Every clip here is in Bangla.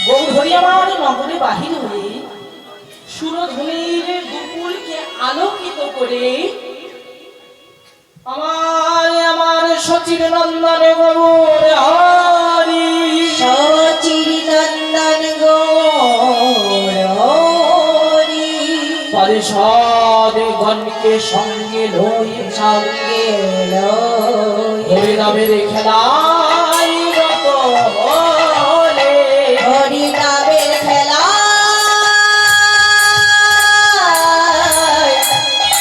গৌরহরি আমার নগরে বাহির হয়ে সুরধুনির দুপুরকে আলোকিত করে আমার আমার সচির নন্দন গৌর হরি সচির নন্দন গৌর হরি পরিষদ গণকে সঙ্গে লই সঙ্গে লই হরি নামের খেলাই রত হলে হরি নামের খেলা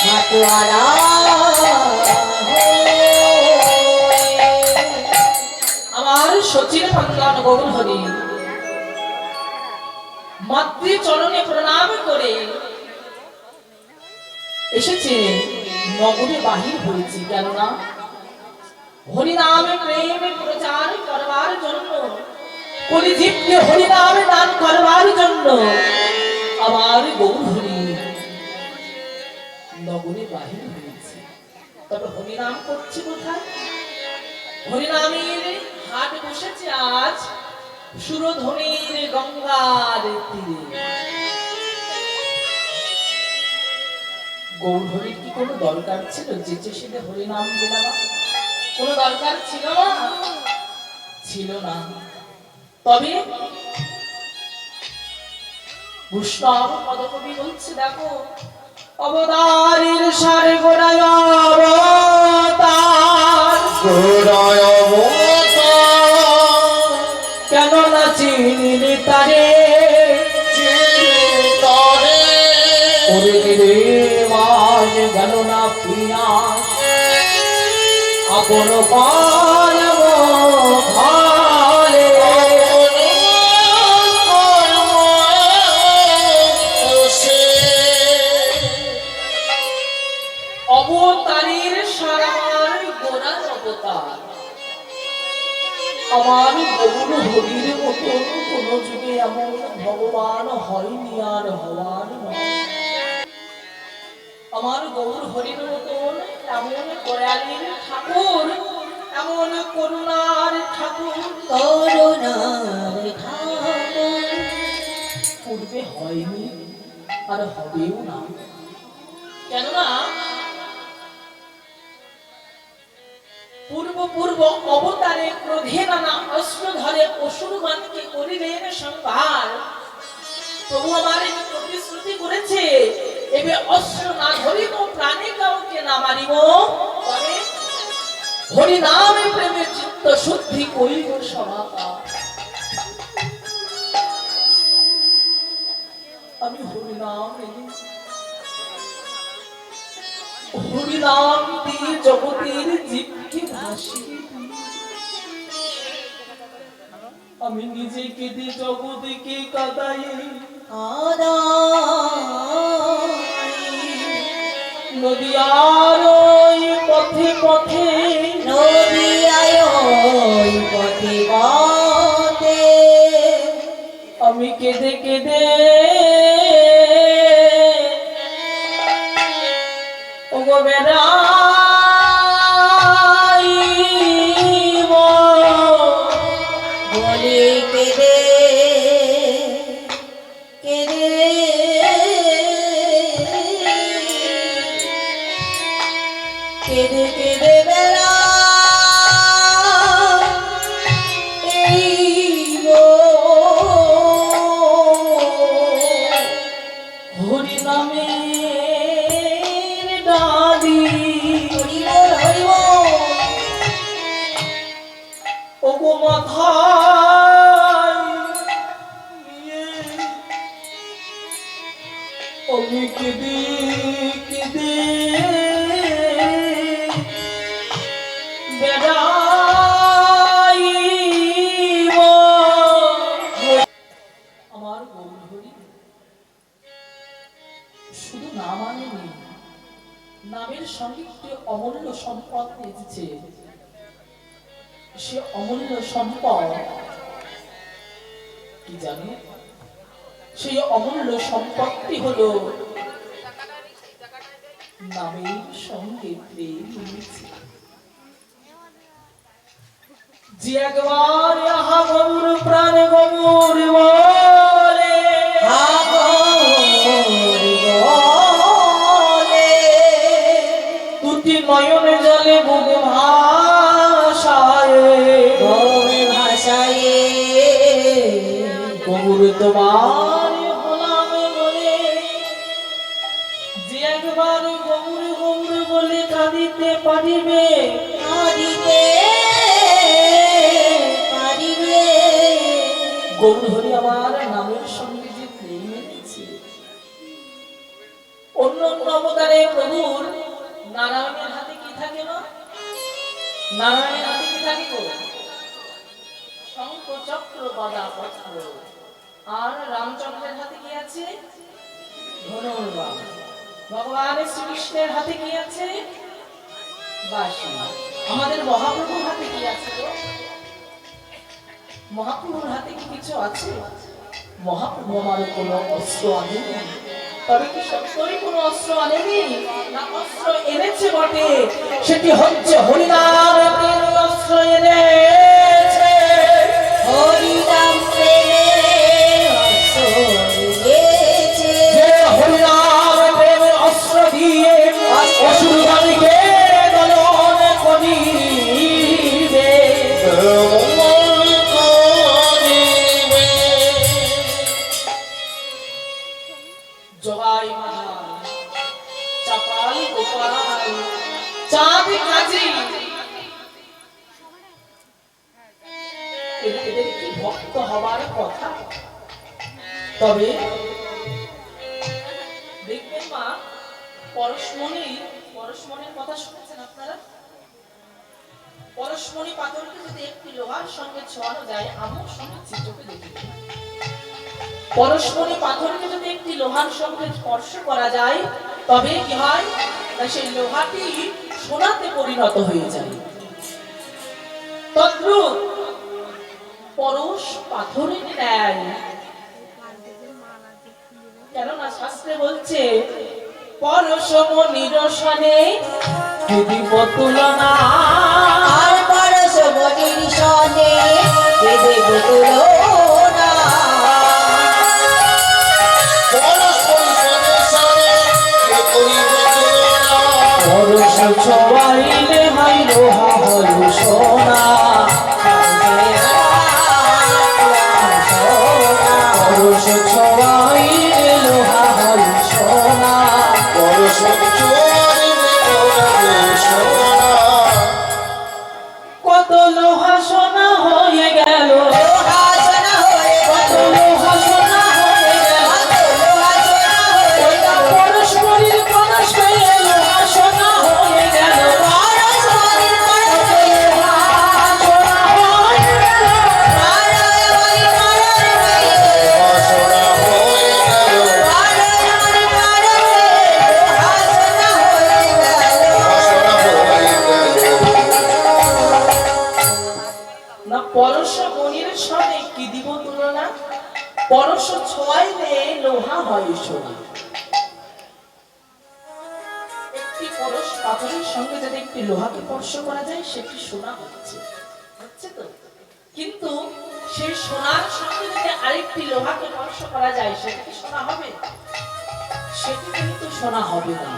মাতুয়ারা আমার সচির নন্দন গৌর হরি মাতৃ চরণে প্রণাম করে এসেছে নগরে বাহির হয়েছে কেননা হরিনামে প্রেমে প্রচার করবার জন্য কলিজীবকে হরিনামে দান করবার জন্য আমার গৌর হরি নগরে বাহির হয়েছে। তবে হরিনাম করছে কোথায়? হরিনামের হাট বসেছে আজ সুরধনির গঙ্গার তীরে। গৌর হরির কি কোনো দরকার ছিল যেচে সেটা হরিনাম দিলাম? কোনো দরকার ছিল না, ছিল না। তবে বৈষ্ণব পদকবি বলছে দেখো অবতারের সারে গোড়ায় অবতার গোড়ায় অবতার কেন না চিনিলি তারে ওরে রে মাঝ গেল না পিয়াস আপন পালব ভালে অবতারের সারার গোড়ার অবতার আমার গৌর হরির মতো কোন যুগে এমন ভগবান হয়নি আর হওয়ার নয়। আমার গৌর হরির মতন এমন দয়ালের ঠাকুর এমন করুণার ঠাকুর করুণার ঠাকুর পূর্বে হয়নি আর হবেও না। কেননা পূর্ব পূর্ব অবতারে ক্রোধে নানা অস্ত্র ধরে অসুরগণকে করিলেন সংহার। প্রভু আমার এই প্রতিশ্রুতি করেছে এবে অস্ত্র না ধরিব প্রাণে কাউকে না মারিব, তবে হরি নামে প্রেমে চিত্ত শুদ্ধি করিব সমাকার। আমি হরি নাম এনেছি, হরি নাম দিয়ে জগতের জীবকে ভাসিয়ে দিই। আমি নিজে কেঁদে জগৎকে কাঁদাই নদিয়ার ওই পথে পথে নদিয়ায় ওই পথে পথে আমি কেঁদে কেঁদে ওগো বেড়াইব বলে কেঁদে কেঁদে কেঁদে কেঁদে বেড়াইব হরি নামের ডালি হরিব হরিব ওগো মাথায় নিয়ে আমি কেঁদে কেঁদে বেড়াইব। আমার গৌর হরি শুধু নাম আনেনি, নামের সঙ্গে একটি অমূল্য সম্পদ এসেছে। সে অমূল্য সম্পদ কি জানো? সেই অমূল্য সম্পদটি হলো নামের সঙ্গে প্রেম মিলেছে। যে একবার আহা গৌর প্রাণ গৌর বলে বুক ভাষায় ভাষায় গৌর তোমার হলাম বলে, যে একবার গৌর গৌর বলে কাঁদিতে পারিবে, দিতে পারিবে। গৌর হরি আমার নামের সঙ্গে যে প্রেম এনেছে। অন্য অন্য অবতারে প্রভুর নারায়ণের হাতে কি থাকে না? নারায়ণের হাতে কি থাকে গো? শঙ্খ চক্র গদা পদ্ম। আর রামচন্দ্রের হাতে কি আছে? ধনুর্বাণ। ভগবান শ্রীকৃষ্ণের হাতে কি আছে? বাঁশি। আমাদের মহাপ্রভুর হাতে কি আছে গো? মহাপ্রভুর হাতে কি কিছু আছে? মহাপ্রভু আমার কোনো অস্ত্র আনেনি, তবে কি সত্যই কোনো অস্ত্র আনেনি? না, অস্ত্র এনেছে বটে, সেটি হচ্ছে হরিনামের অস্ত্র এনেছে। হরিনাম যে হরিনাম প্রেমের অস্ত্র দিয়ে অসুরগণকে দলন করিবে। জগাই মাধা চাপাল গোপাল চাঁদ কাজী, এদের কি ভক্ত হবার কথা? তবে দেখবেন মা, পরশমণির কথা শুনেছেন আপনারা? পরশমণি পাথরকে যদি একটি লোহার সঙ্গে ছোঁয়ানো যায়, আমিও শুনেছি, চোখে দেখেছি। পরশমণি পাথরকে যদি একটি লোহার সঙ্গে স্পর্শ করা যায়, তবে কি হয়? না, সেই লোহাটি সোনাতে পরিণত হয়ে যায়। তদ্রূপ পরশ পাথরের ন্যায়, কেননা শাস্ত্রে বলছে পরশমণি রসনে দিব তুলনা। আর পরশ বটির সনে দেব তুলনা। পরশ ছোঁয়াইলে হয় লোহা হয় সোনা, পরশ ছোঁয়াইলে লোহা হয় সোনা। কত লোহা সোনা হয়ে গেল, লোহা সোনা হয়ে কত লোহা সোনা হয়ে গেল, লোহা সোনা হয়ে পরস্পরের পরশ পেয়ে লোহা সোনা হয়ে গেল। পরশ বটির পরশ লোহা সোনা হয়ে গেল, মারায় হই মারায় হই পরশ বটির পরশে লোহা সোনা হয়ে না, পরশ মনির সনে কি দিব তুলনা? পরশ ছোঁয়াইলে লোহা হয় সোনা। একটি পরশ পাথরের সঙ্গে যদি একটি লোহাকে স্পর্শ করা যায়, সেটি সোনা হচ্ছে, হচ্ছে তো। কিন্তু সেই সোনার সঙ্গে যদি আরেকটি লোহাকে স্পর্শ করা যায়, সেটা কি সোনা হবে? সেটি কিন্তু সোনা হবে না।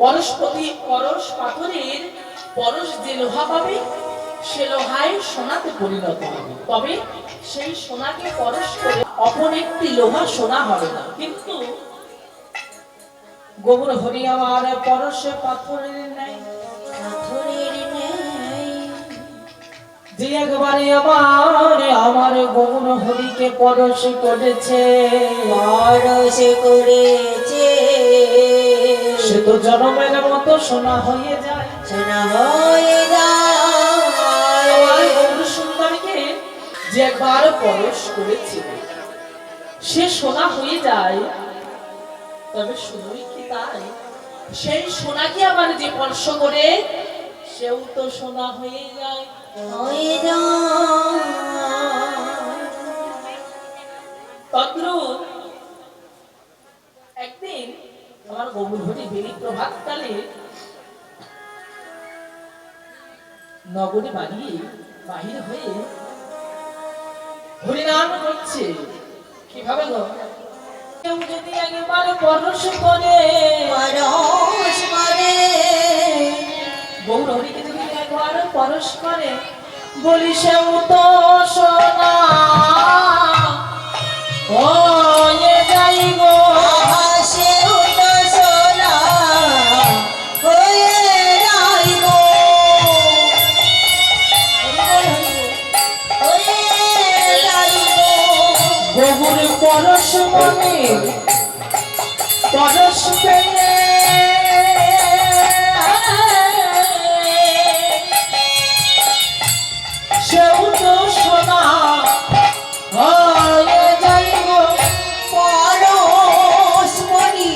পরশ পাথরের পরশ যে লোহা পাবে, সে লোহায় সোনাতে পরিণত হবে, তবে সেই সোনাকে পরশ করে অপর একটি লোহা সোনা হবে না। কিন্তু গৌর হরি আমার পরশে পাথরের ন্যায়, পাথরের ন্যায় যে একবারে আমার গৌর হরিকে পরশ করেছে, পরশ করেছে সে তো জনমের মতো সোনা হয়ে যায়। সোনা হয়ে যায়। আমার গৌর সুন্দরকে যে একবার পরশ করেছে, সে সোনা হয়ে যায়। তবে শুধুই কি তাই? সেই সোনাকে আবার যে স্পর্শ করে, সেও তো সোনা হয়ে যায়। হয়ে যায়। তদ্রূপ একদিন আমার গৌর হরি বেলি প্রভাতকালে নগরে বাড়িয়ে বাহির হয়ে হরিনাম করছে। কিভাবে গো? কেউ যদি একবার পরশ করে, পরশ করে গৌর হরিকে যদি একবার পরশ করে বলি সেও তো সোনা হয়ে যাইব সেও তো সোনা হয়ে যাইব, হয়ে যাইব। গৌর পরশ মনে পরশ পেলে সেও তো সোনা হয়ে যাইব পরশমণি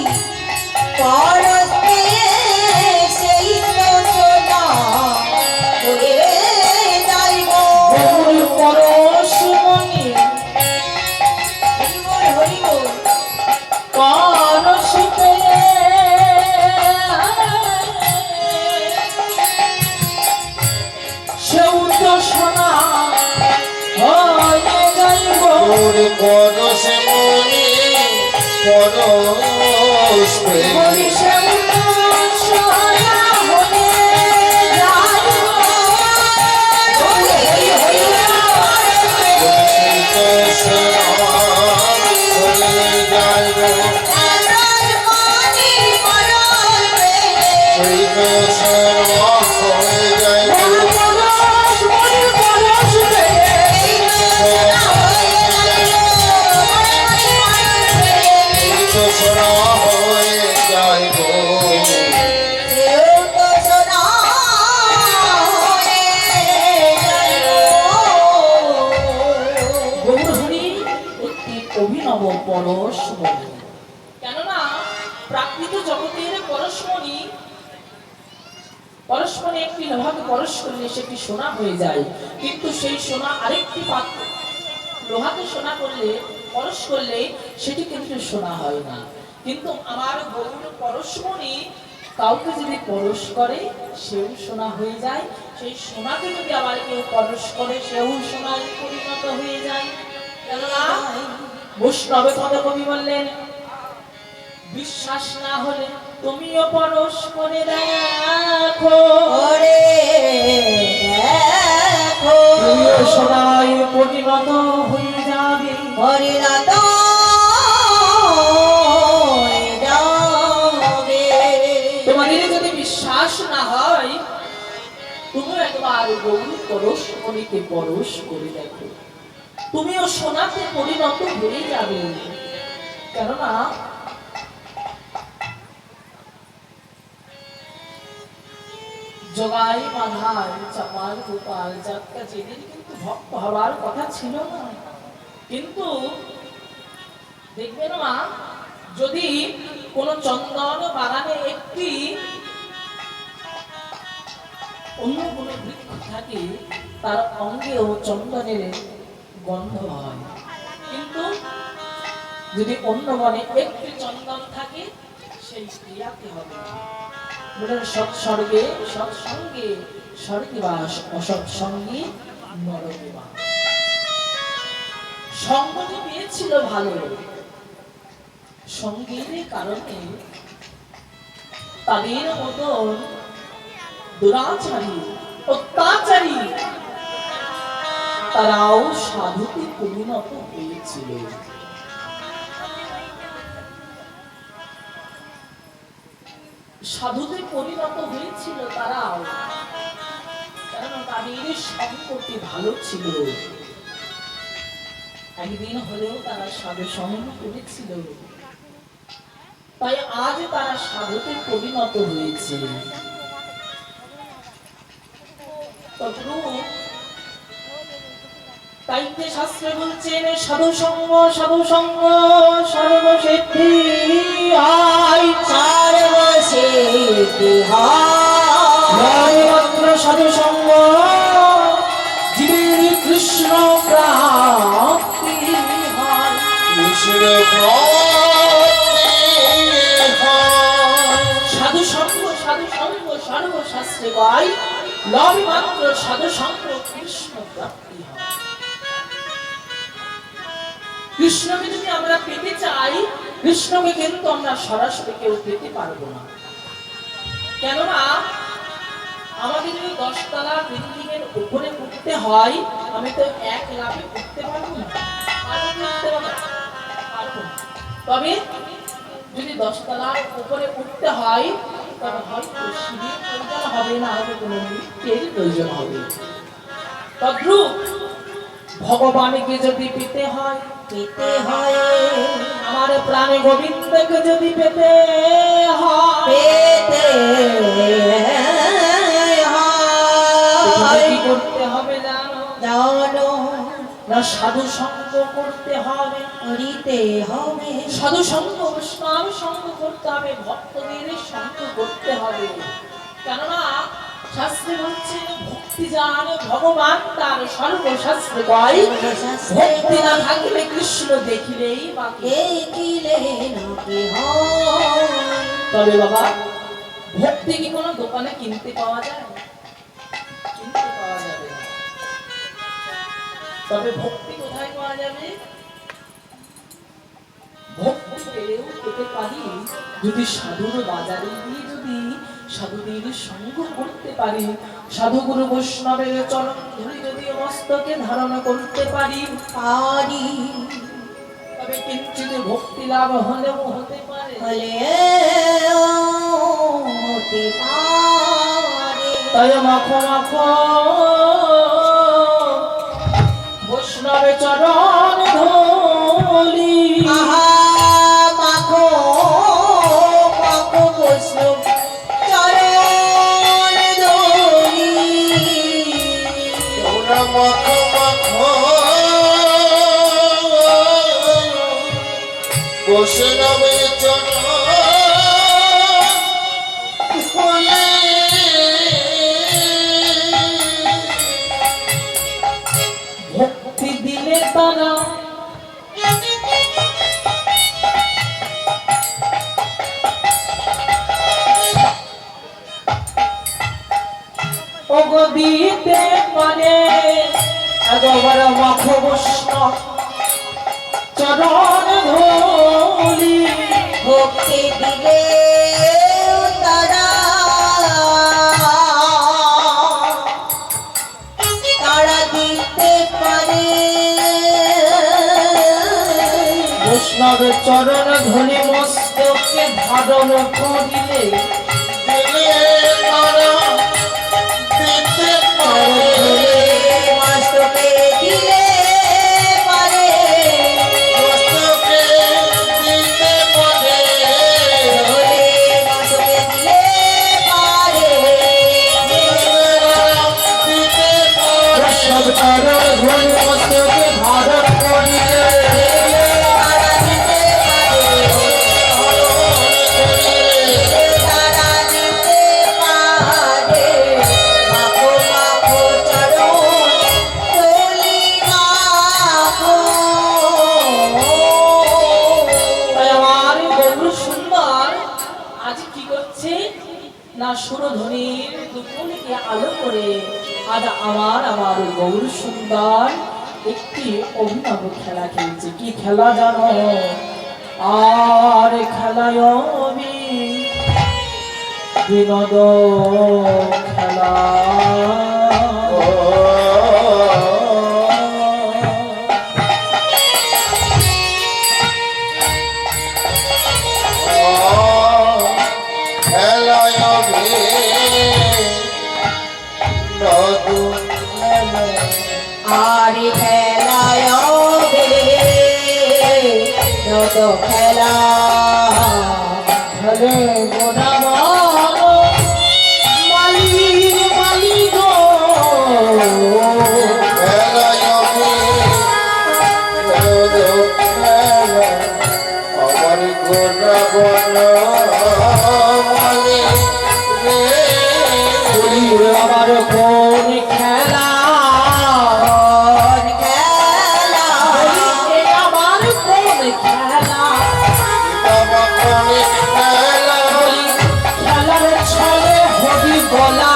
পরশ পেয়ে সেই তো সোনা হয়ে যাইব। গৌর পরশ মনে হরিবল হরিবল। পরশ পেলে সেও তো সোনা হয়ে যাইব তোর পরশ মনে পরশ পেয়ে বলি সেও তো সোনা হয়ে যাইব তো সোনা হয়ে যাইব, সেই তো সোনা হয়ে যাইব, পরশ মনে পরশ সেই তো সোনা হয়ে যাইব। গৌরহরি একটি অভিনব পরশমণি। কেননা প্রাকৃত জগতের পরশমণি পরশমণি একটি লোহাকে পরশ করলে সেটি সোনা হয়ে যায়, কিন্তু সেই সোনা আরেকটি পাত্র লোহাকে সোনা করলে পরশ করলে সেটি কিন্তু সোনা হয় না। কিন্তু আমার গৌর পরশমণি কাউকে যদি পরশ করে সেও সোনা হয়ে যায়, সেই সোনাকে যদি আবার কেউ পরশ করে সেও সোনায় পরিণত হয়ে যায়। কেননা বৈষ্ণবে পদকবি বললেন বিশ্বাস না হলে তুমিও পরশ করে দেখো তুমিও সোনায় পরিণত হয়ে যাবে। তোমাদের যদি বিশ্বাস না হয় তুমি একবার গৌর পরশমণিকে পরশ করে দেখো, তুমিও সোনাতে পরিণত হয়ে যাবে। কেননা জগাই মাধার চাপাল গোপাল যাত্রা যেদিন কিন্তু ভক্ত হওয়ার কথা ছিল না, কিন্তু দেখবেন মা যদি কোন চন্দন বাগানে একটি অন্য কোন বৃক্ষ থাকে তার অঙ্গেও চন্দনের গন্ধ হয়, কিন্তু যদি অন্য বনে একটি চন্দন থাকে সেই ক্রিয়াতে হবে সৎস্বর্গে সৎসঙ্গে স্বর্গবাস অসৎসঙ্গে নরকবাস। সঙ্গটি পেয়েছিল ভালো, সঙ্গের কারণে তাদের মতন দুরাচারী অত্যাচারী তারাও সাধুতে পরিণত হয়েছিল। সাধুতে পরিণত হয়েছিল তারাও, কারণ তাদের সম্পত্তি ভালো ছিল, একদিন হলেও তারা সাধু সঙ্গ করেছিল, তাই আজ তারা সাধুতে পরিণত হয়েছে। তাই যে শাস্ত্রে বলছেন সাধু সঙ্গ সর্বসিদ্ধি হয়, মাত্র সাধু সঙ্গ জীবের কৃষ্ণ প্রাপ্তি হয়। কৃষ্ণ প্রাপ্তি হয়। সাধু সঙ্গ সর্বশাস্ত্রে গাই, লবে মাত্র সাধু সঙ্গ কৃষ্ণ প্রাপ্তি হয়। কৃষ্ণকে যদি আমরা পেতে চাই, কৃষ্ণকে কিন্তু আমরা সরাসরি কেউ পেতে পারবো না। কেননা আমাকে যদি 10 তলা বিল্ডিং এর উপরে উঠতে হয়, আমি তো এক লাফে উঠতে পারবো না। পারবো কি উঠতে পারবো না? পারবো না। তবে যদি 10 তলার উপরে উঠতে হয়, তবে হয়তো সিঁড়ির প্রয়োজন হবে না, হয়তো কোনো লিফটের প্রয়োজন হবে। তদ্রূপ ভগবানকে যদি পেতে হয়, পেতে হয়, আমার প্রাণে গোবিন্দকে যদি পেতে হয়, পেতে হয়, কি করতে হবে জানো? জানো না সাধু সঙ্গ করতে হবে, করিতে হবে, সাধু সঙ্গ বৈষ্ণব সঙ্গ করতে হবে, ভক্তদের সঙ্গ করতে হবে। কেননা শাস্ত্রে বলছে ভক্তি জান ভগবান তার সর্বশাস্ত্রে কয়, ভক্তি না থাকলে কৃষ্ণ দেখিলেই বাকি। দেখিলে নাকি হয়। তবে বাবা, ভক্তি কি কোনো দোকানে কিনতে পাওয়া যায়? কিনতে পাওয়া যাবে না। তবে ভক্তি কোথায় পাওয়া যাবে? ভক্তি পেলেও পেতে পারি যদি সাধুর বাজারে গিয়ে যদি সাধুদের সঙ্গ করতে পারি, সাধু গুরু বৈষ্ণবের চরণ ধরে যদি মস্তকে ধারণ করতে পারি, পারি তবে কিঞ্চিত ভক্তি লাভ হলেও হতে পারে। হলে হতে পারে। তাই মাখো মাখো বৈষ্ণবে চরণ ধরি, আহা মাখো মাখো বৈষ্ণব চরণ ধরি। তোমরা মাখো মাখো বৈষ্ণবের চরণ ধরি। ভক্তি দিলে তারা ওগো দিতে পারে, একবার মাখো বৈষ্ণব চরণ ধরি। ভক্তি দিলে তারা তারা দিতে পারে। বৈষ্ণবের চরণ ধরে মস্তকে ধারণ করিলে, দিলে তারা দিতে পারে। মস্তকে দিলে পারে। মস্তকে দিতে পারে। মস্তকে দিলে পারে। দিতে পারে। বৈষ্ণব চরণ ধরে মস্তকে ধারণ করিলে, তারা দিতে পারে। তারা দিতে পারে। মাখো মাখো চরণ ধরি মাখো। তাই আমার গৌর সুন্দর আজ কি করছে না, সুরধ্বনির দুপুরকে আলো করে আজ আমার গৌর সুন্দর একটি অভিনব খেলা খেলছে। কি খেলা জানো? আর খেলায় আমি বিনোদ খেলা। খেলায় হবে নতুন আর খেলায় হবে যত খেলা। খেলে গোনাবার মালি মালি গো, খেলায় হবে নতুন খেলা। আমার গোনা বনা বলে রে বলি আমার কোন খেলা, কোন খেলা বলি এ আমার কোন খেলা, বাবা কোনে খেলা। বলি খেলার ছলে হবি বলা,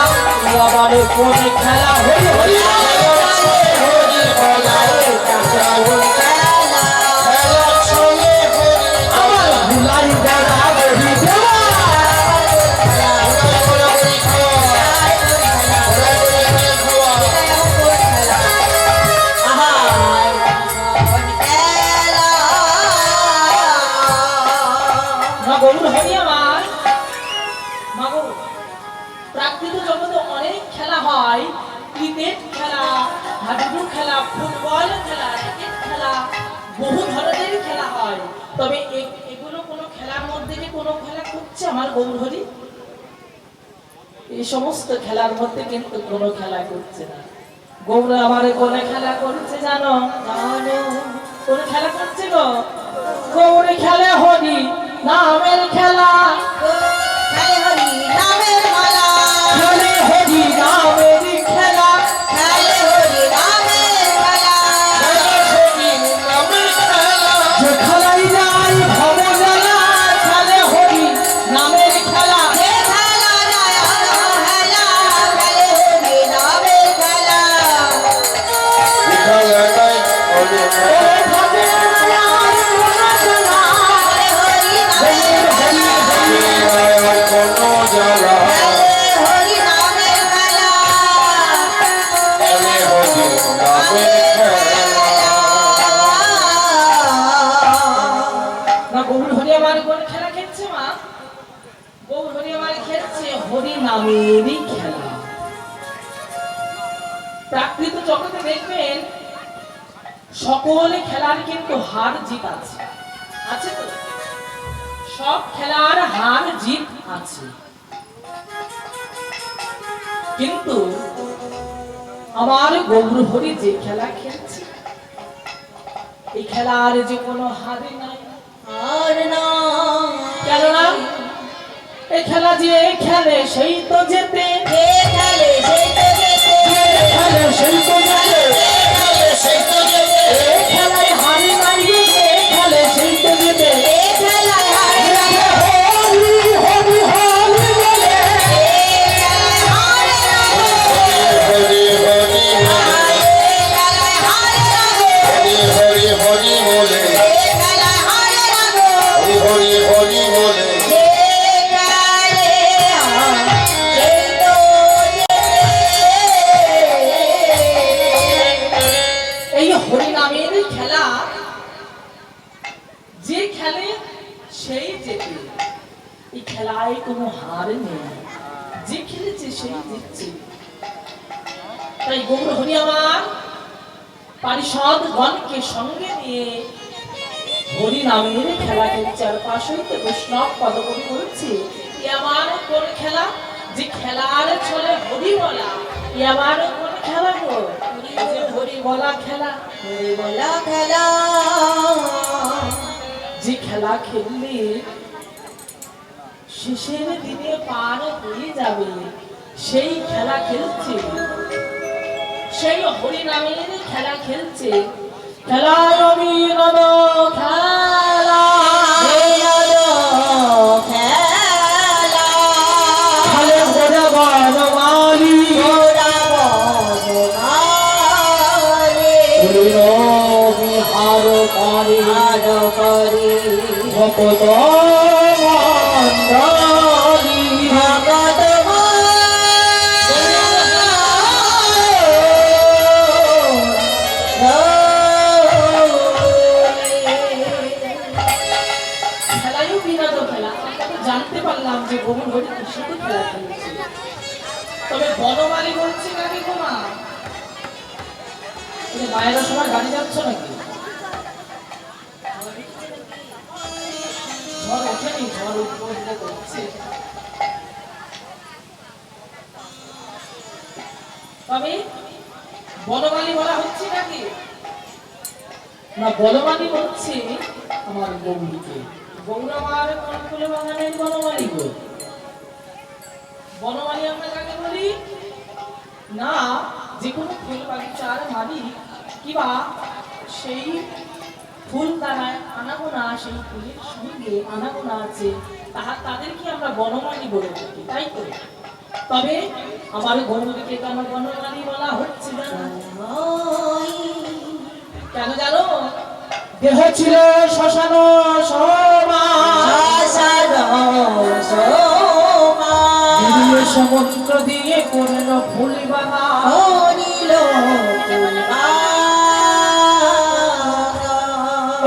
এ আমার কোন খেলা, হরি হরি হরি বলা কোন খেলা খেলা চলে হরি আমার ভুলাই বেড়া হরি দেওয়া। হরি হরি তবে এগুলো কোনো খেলার মধ্যে যে কোনো খেলা করছে আমার গৌরহরি, এই সমস্ত খেলার মধ্যে কিন্তু কোনো খেলা করছে না। গৌর আমার কোনে খেলা করছে জানো? জানো কোন খেলা করছে গো? গৌরে খেলে হরি নামের খেলা, খেলে হরি নামের মালা, খেলে হরি নামের খেলা, খেলে হরি নামের মালা, যে খেলাই যায় ভব জ্বালা, খেলে হরি নামের খেলা। যে খেলা যায় অবহেলা, খেলে হরি নামের খেলা। খেলা নাই বলে ওরে ভবে আর মনা চলা, খেলে হরি নামের খেলা, আর কোনো জ্বালা খেলে হরি নামের খেলা। খেলে হরি নামের খেলা। না গৌর হরি আমার কোন খেলা খেলছে মা? গৌর হরি আমার খেলছে হরি নামেরই খেলা। প্রাকৃত জগতে দেখবেন সকল খেলার কিন্তু হার জিত আছে, আছে তো? সব খেলার হার জিত আছে, কিন্তু আমার গৌর হরি যে খেলা খেলছে এই খেলার যে কোনো হার নাই। আর না কেননা এই খেলা যে খেলে সেই তো জেতে, যে খেলে সেই তো যেতে, খেলে সেই তো জেতে, খেলে সেই তো যেতে, এই খেলায় হারি নাই যে খেলে সেই তো জেতে। যে খেলায় হারে না, হরি হরি হরি বলে, যে খেলায় হারে না, হরি হরি যে খেলায় হারে না, হরি হরি বলে যে খেলায় হারে না, হরি হরি হরি বলে যে খেলে সেই তো যেতে। এই হরি নামের খেলা যে খেলে সেই জেতে, এই খেলায় কোনো হার নেই, যে খেলেছে সেই জিতছে। তাই গৌর হরি আমার পারিষদ গণকে সঙ্গে নিয়ে হরি নামের খেলা খেলছে। আর পাশ হইতে বৈষ্ণব পদকবি বলছে এ আমার কোন খেলা? যে খেলার ছলে হরি বলা, এ আমার কোন খেলা গো? এই যে হরি বলা খেলা, হরি বলা খেলা, যে খেলা খেললে শেষের দিনে পার হয়ে যাবে সেই খেলা খেলছে, সেই হরি নামের খেলা খেলছে। খেলায় অবিরত খেলা, বিনোদ খেলা, খেলে ঘোড়া বনমালী, ঘোড়া বনমালী, বিহার করে আর করে ভক্ত মণ্ডলী। ভগত খেলায়ও বিনোদ খেলা। আমরা তো জানতে পারলাম যে গৌর হরি কৃষ্ণ খেলা খেলেছে, তবে বনমালী বলছে নাকি গো মা? এই মায়েরা সবাই গাড়ি যাচ্ছ নাকি? ঝড় ওঠেনি, ঝড় উঠবো করছে। তবে বনমালী বলা হচ্ছে নাকি না? বনমালী হচ্ছে আমার গৌরীকে। গৌর আমার কোন ফুলে বাগানের বনমালী গো? বনমালী আমরা কাকে বলি? না যে কোনো ফুল বাগিচার মালিক কিবা সেই ফুল দ্বারায় আনাগোনা, সেই ফুলের সঙ্গে আনাগোনা আছে, তাদেরকে আমরা বনমালী বলে থাকি, তাই তো? তবে আমার গৌরীকে তো আমার বনমালী বলা হচ্ছে না। কেন জানো? দেহ ছিল শ্মশান সমুদ্র দিয়ে করল ফুল বানা,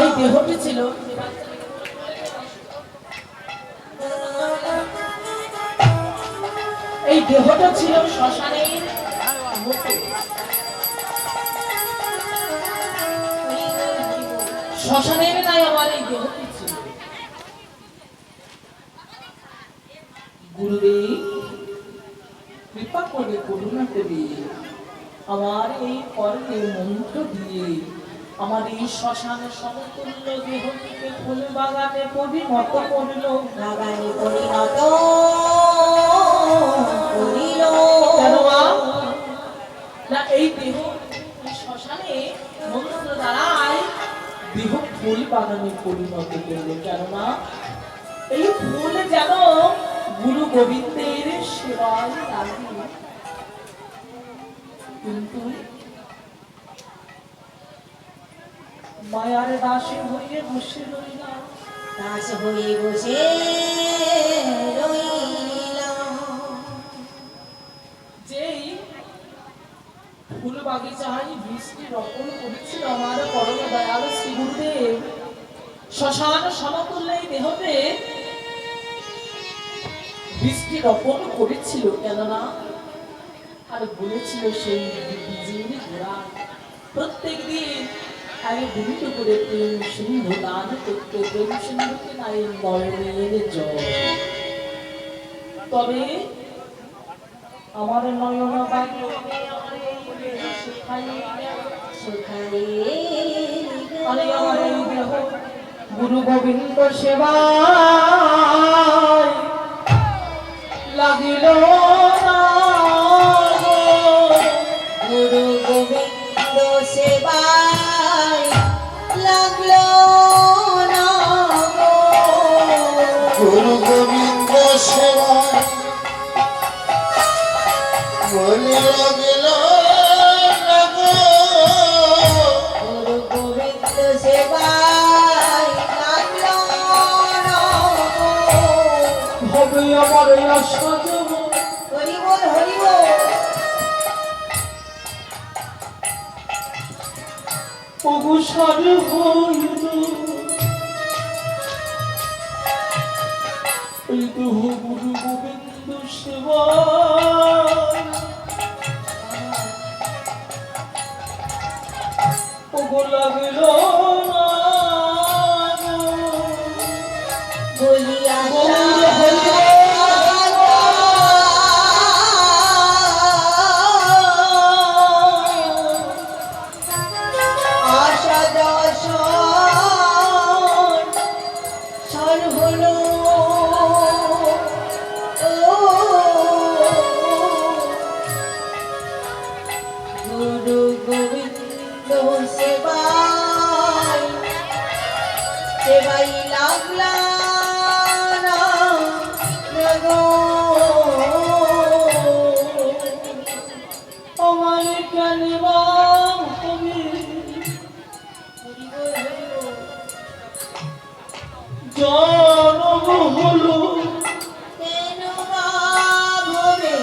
এই দেহটি ছিল এই দেহটা ছিল শ্মশানের মতো। শ্মশানের নাই আমার এই দেহটি ছিল। গুরুদেব কৃপা করে করুণা করে আমার এই কর্মের মন্ত্র দিয়ে আমার এই শ্মশানে সমতুল্য দেহটিকে ফুল বাগানে পরিণত করল। বাগানে পরিণত করিল। কেন মা? না এই দেহ এই শ্মশানে মন্ত্র দ্বারাই দেহ ফুল বাগানে পরিণত করলো। কেননা এই ফুল যেন গুরু গোবিন্দের সেবায় লাগে। কিন্তু মায়ার দাসে হয়ে বসে রইলাম। দাস হয়ে বসে রইলাম। যেই ফুল বাগিচায় বৃষ্টি রোপণ করেছিল আমার পরম দয়াল শ্রী গুরুদেব, শ্মশান সমতুল্য এই দেহতে বৃষ্টি রোপণ করেছিল। কেননা আর বলেছিল সেই বীজের গোড়া প্রত্যেক দিন আগে বিন্দু করে প্রেম সিন্ধু দান করতে, প্রেম সিন্ধুকে নাই নয়নের জল। তবে আমার নয়ন বাক্য গুরু গোবিন্দ সেবায় লাগিল না গো। গুরু গোবিন্দ সেবায় লাগলো না গো। গুরু গোবিন্দ সেবায় বলি লাগিল না গো। গুরু গোবিন্দ সেবায় লাগলো না গো। হবে আমার সাজব হরি বল হরি বল। অবসর হইল এই দেহ গুরু গোবিন্দ সেবায়। ওগো লাগিল না গো। বলিয়া গৌর হরি আশা দর্শন সর হলো। গুরু গোবিন্দ সেবায় সেবাই লাগলা না গো। আমার কেন বা হবে জনম হলো কেন ভাবে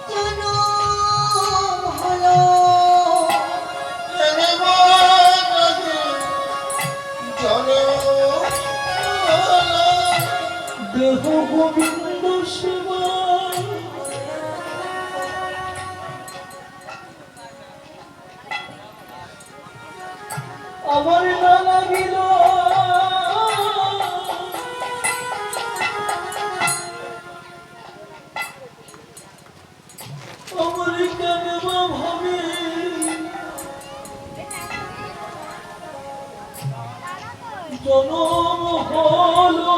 জনম হলো। দেহ গোবিন্দ সেবায়। আমার না লাগিল আমার কেন বা ভাবে জনম হলো।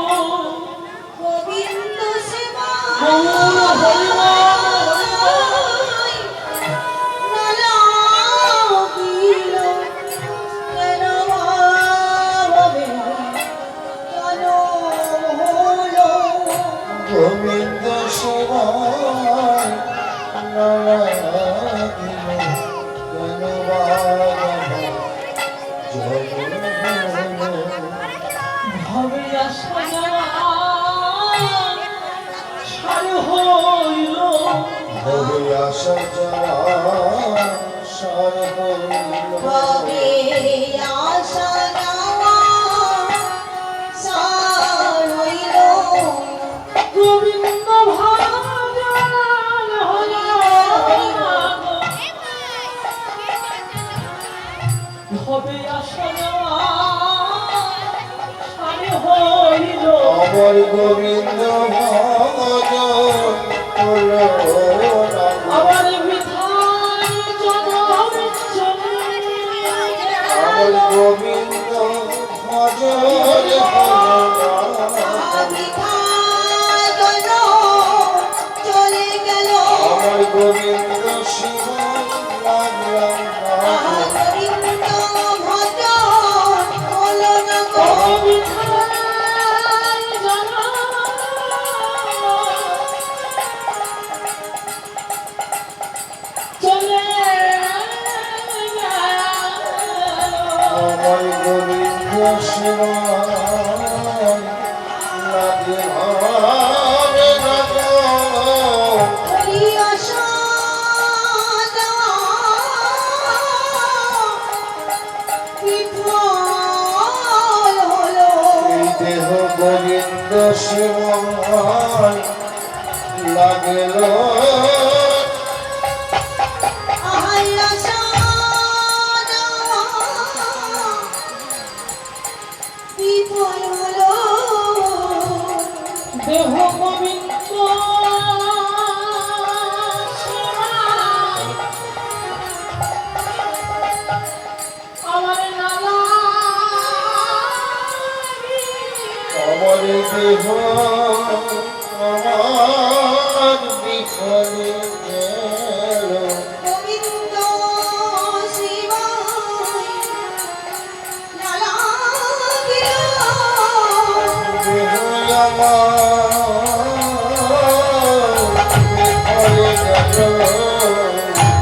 গোবিন্দ গৌর হরি সেবায় না লাগিল কেন ভাবে জনম হলো। গোবিন্দ সেবায় লাগিল কেন ভাবে আসা যাওয়া সার হইল। ভবে আসা যাওয়া সার হইল। ভাবে আশা যাওয়া সার হইল। গোবিন্দ ভাজন হলো হবে আসা যাওয়া সার হইল আমার গোবিন্দ ভজন হলো না আমার বিধান জনম চলে আমার গোবিন্দ ভজন হলো না চলে গেল আমার গোবিন্দ শিব লাগলাম না গোবিন্দ ভজন হলো না গো বিধান জনম চলে আমার গোবিন্দ শিব লাগে হবে না গো। হরি আশা দেওয়া বিফল হলো এই দেহ গোবিন্দ শিব লাগল আহাই আশা দেওয়া বিফল হলো দেহ গোবিন্দ আমার নালা আমার দেহ আমার বিফলে গেল গোবিন্দ শিবায় লাগিল দেহ আমার বিফলে গেল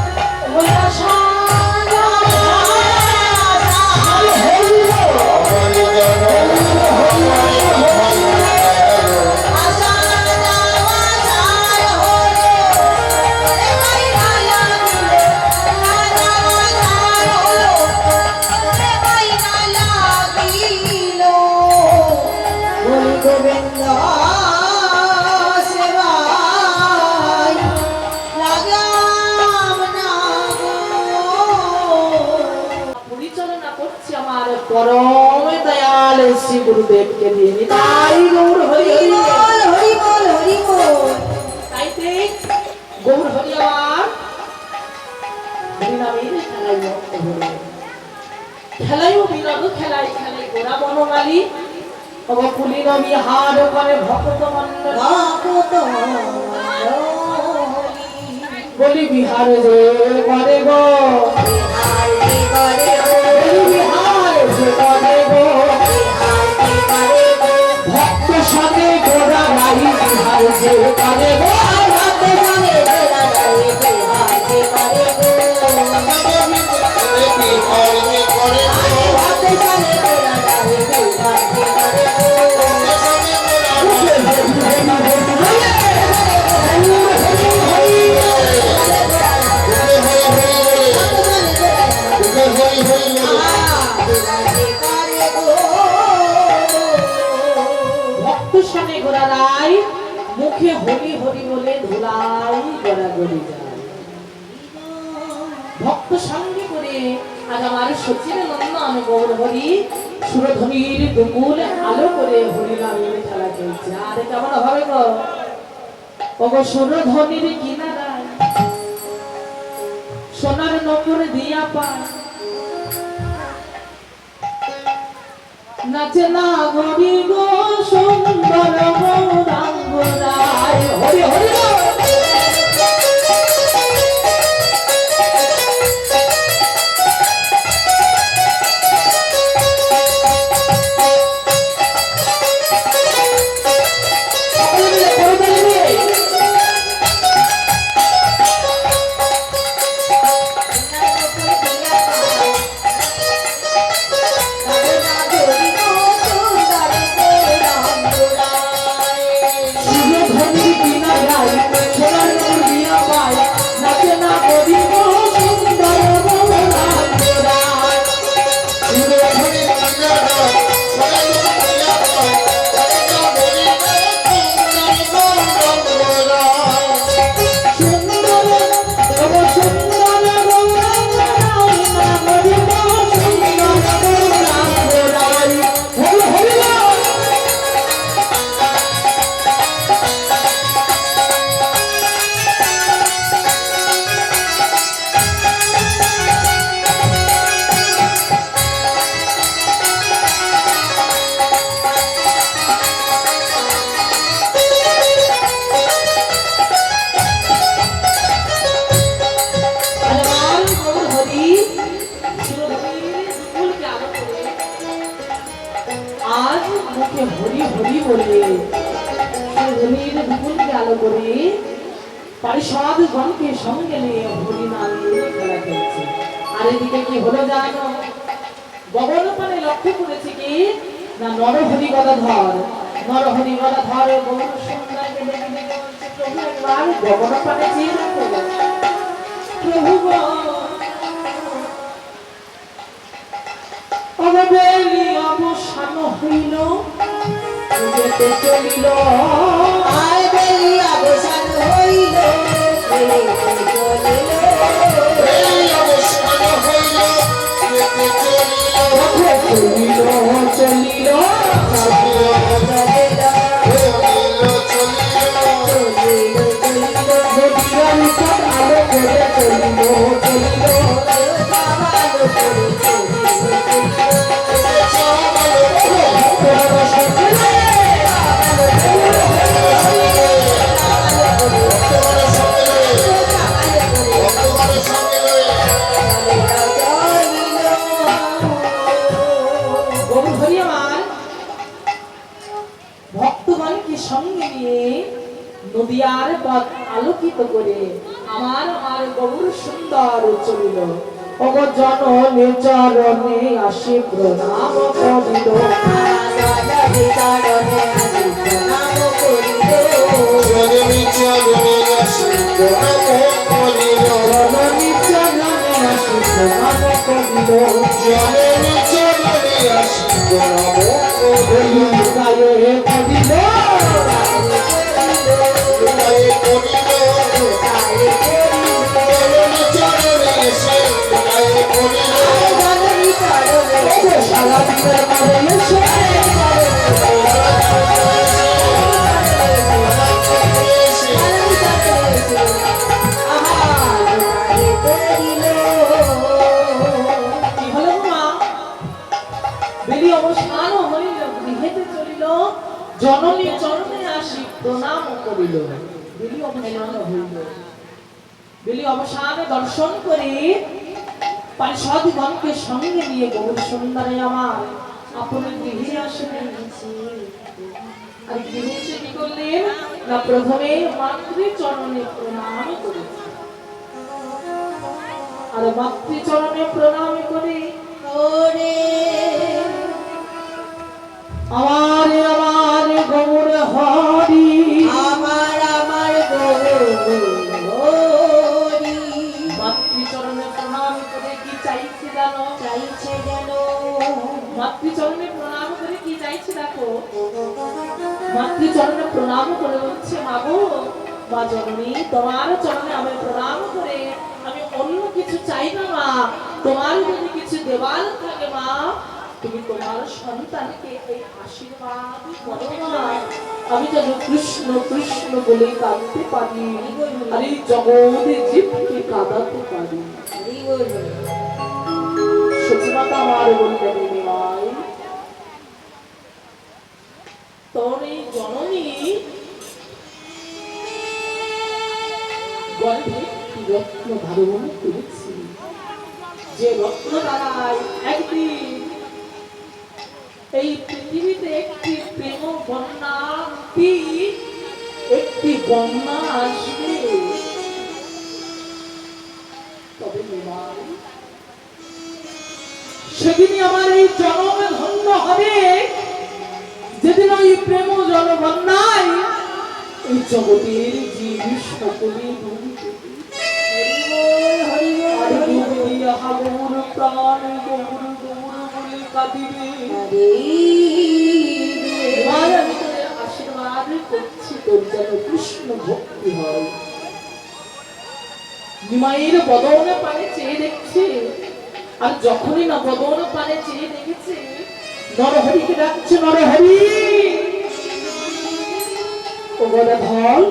গোবিন্দ সেবায় লাগাম না গো পরিচালনা করছি আমার পরম দয়াল শ্রী গুরুদেবকে দিয়ে নিতাই গৌর হরি হরি বল হরি বল হরি বল তাইতে গৌর হরি আমার হরিনামের খেলায় মত্ত হলো খেলায়ও বিনোদ খেলায় খেলায় গোড়া বনমালী অবকুলি নবী হার করে ভক্ত মন্ডল ভক্ত বলি বিহার রে করে গো বলি বিহার যে করে গো ভক্ত সাথে গোড়া নাই বিহার যে করে গো ভক্ত সামনে গোড়া রাই মুখে হরি হরি বলে ধুলাই গড়াগড়ি যায় ভক্ত সঙ্গে করে আজ আমার সচিন নন্দন গৌর হরি সুরধ্বনির দুকুল আলো করে হরি নামের খেলা চলছে আরে কেমন হবে গো ওগো সুরধ্বনির কিনারায় সোনার নপুর দিয়া পায় নাচে না গরি গো সুন্দর গৌরাঙ্গরায় হরি হরি গো। সকলে মিলে করতালি দিয়ে সুরধ্বনির কিনারায় মুখে হরি হরি বলে সে হরির বিপুলকে আলো করে পারিষদ গণকে সঙ্গে নিয়ে হরি নামে খেলা খেলছে। আর এদিকে কি হলো জানো, গগনপানে লক্ষ্য করেছে কি না নরহরি গদাধর, নরহরি গদাধর গৌর সুন্দরকে দেখে দেখে বলছে প্রভু একবার গগনপানে চেয়ে দেখো প্রভু গো অববেলি অবসান হইল যেতে চলিল আর বেলি অবসান হইল যেতে চলিল এই অবসান হইল যেতে চলিল চলিল চলিল চলিল নদীর উপর আলো করে চলিল চলিল ভক্তগণকে সঙ্গে নিয়ে নদিয়ার পথ আলোকিত করে আমার আমার গৌর সুন্দর চলিল। অগ জননী চরণে আসি প্রণাম করিল জননী চরণে আসি প্রণাম করিল জননী চরণে আসি প্রণাম করিল জননী চরণে আসি প্রণাম করিল গায়ে করিল হৃদয়ে করিল জননী চরণে এসে হৃদয়ে করিল সারা দিনের পরে এসে কি হলো মা বেলি অবসান হইল গৃহেতে চলিল জননী চরণে আসি প্রণাম করিল। বেলি অবসান হইল, বেলি অবসানে দর্শন করে পারিষদগণকে সঙ্গে নিয়ে গৌর সুন্দরে আমার আপন গৃহে আসলেন। আর গৃহে এসে কি করলেন না প্রথমে মাতৃচরণে প্রণাম করেছেন। আর মাতৃচরণে প্রণাম করে আমার আমার গৌর হরি আমার আমার গৌরী মাতৃচরণে প্রণাম করে কি চাইছে জানো, চাইছে যেন মাতৃচরণে প্রণাম করে কি চাইছে দেখো, মাতৃচরণে প্রণাম করে বলছে মাগো মা জননী তোমার চরণে আমি প্রণাম করে আমি অন্য কিছু চাই না মা, তোমার যদি কিছু দেবার থাকে মা তুমি তোমার সন্তানকে এই আশীর্বাদ করো মা। আমি যেন কৃষ্ণ কৃষ্ণ বলে কাঁদতে পারি আর এই জগতে জীবকে কাঁদাতে পারি। সচিমাতা আমার বললেন নিমাই তোর এই জননী গর্ভে একটি রত্ন ধারণ করেছি, যে রত্ন দ্বারাই একদিন এই পৃথিবীতে একটি প্রেম বন্যা একটি বন্যা আসবে। তবে নিমাই সেদিনই আমার এই জনম ধন্য হবে যেদিন ওই প্রেম জলবন্যায় এই জগতের জীব সকলে প্রাণ গৌর গৌর বলে কাঁদিবে। আমি তোদের আশীর্বাদ করছি তোর যেন কৃষ্ণ ভক্তি হয়। নিমাইয়ের বদনে পানে চেয়ে দেখছে, আর যখনই না বদন পানে চেয়ে দেখেছে নরহরিকে ডাকছে নরহরি ও গদাধর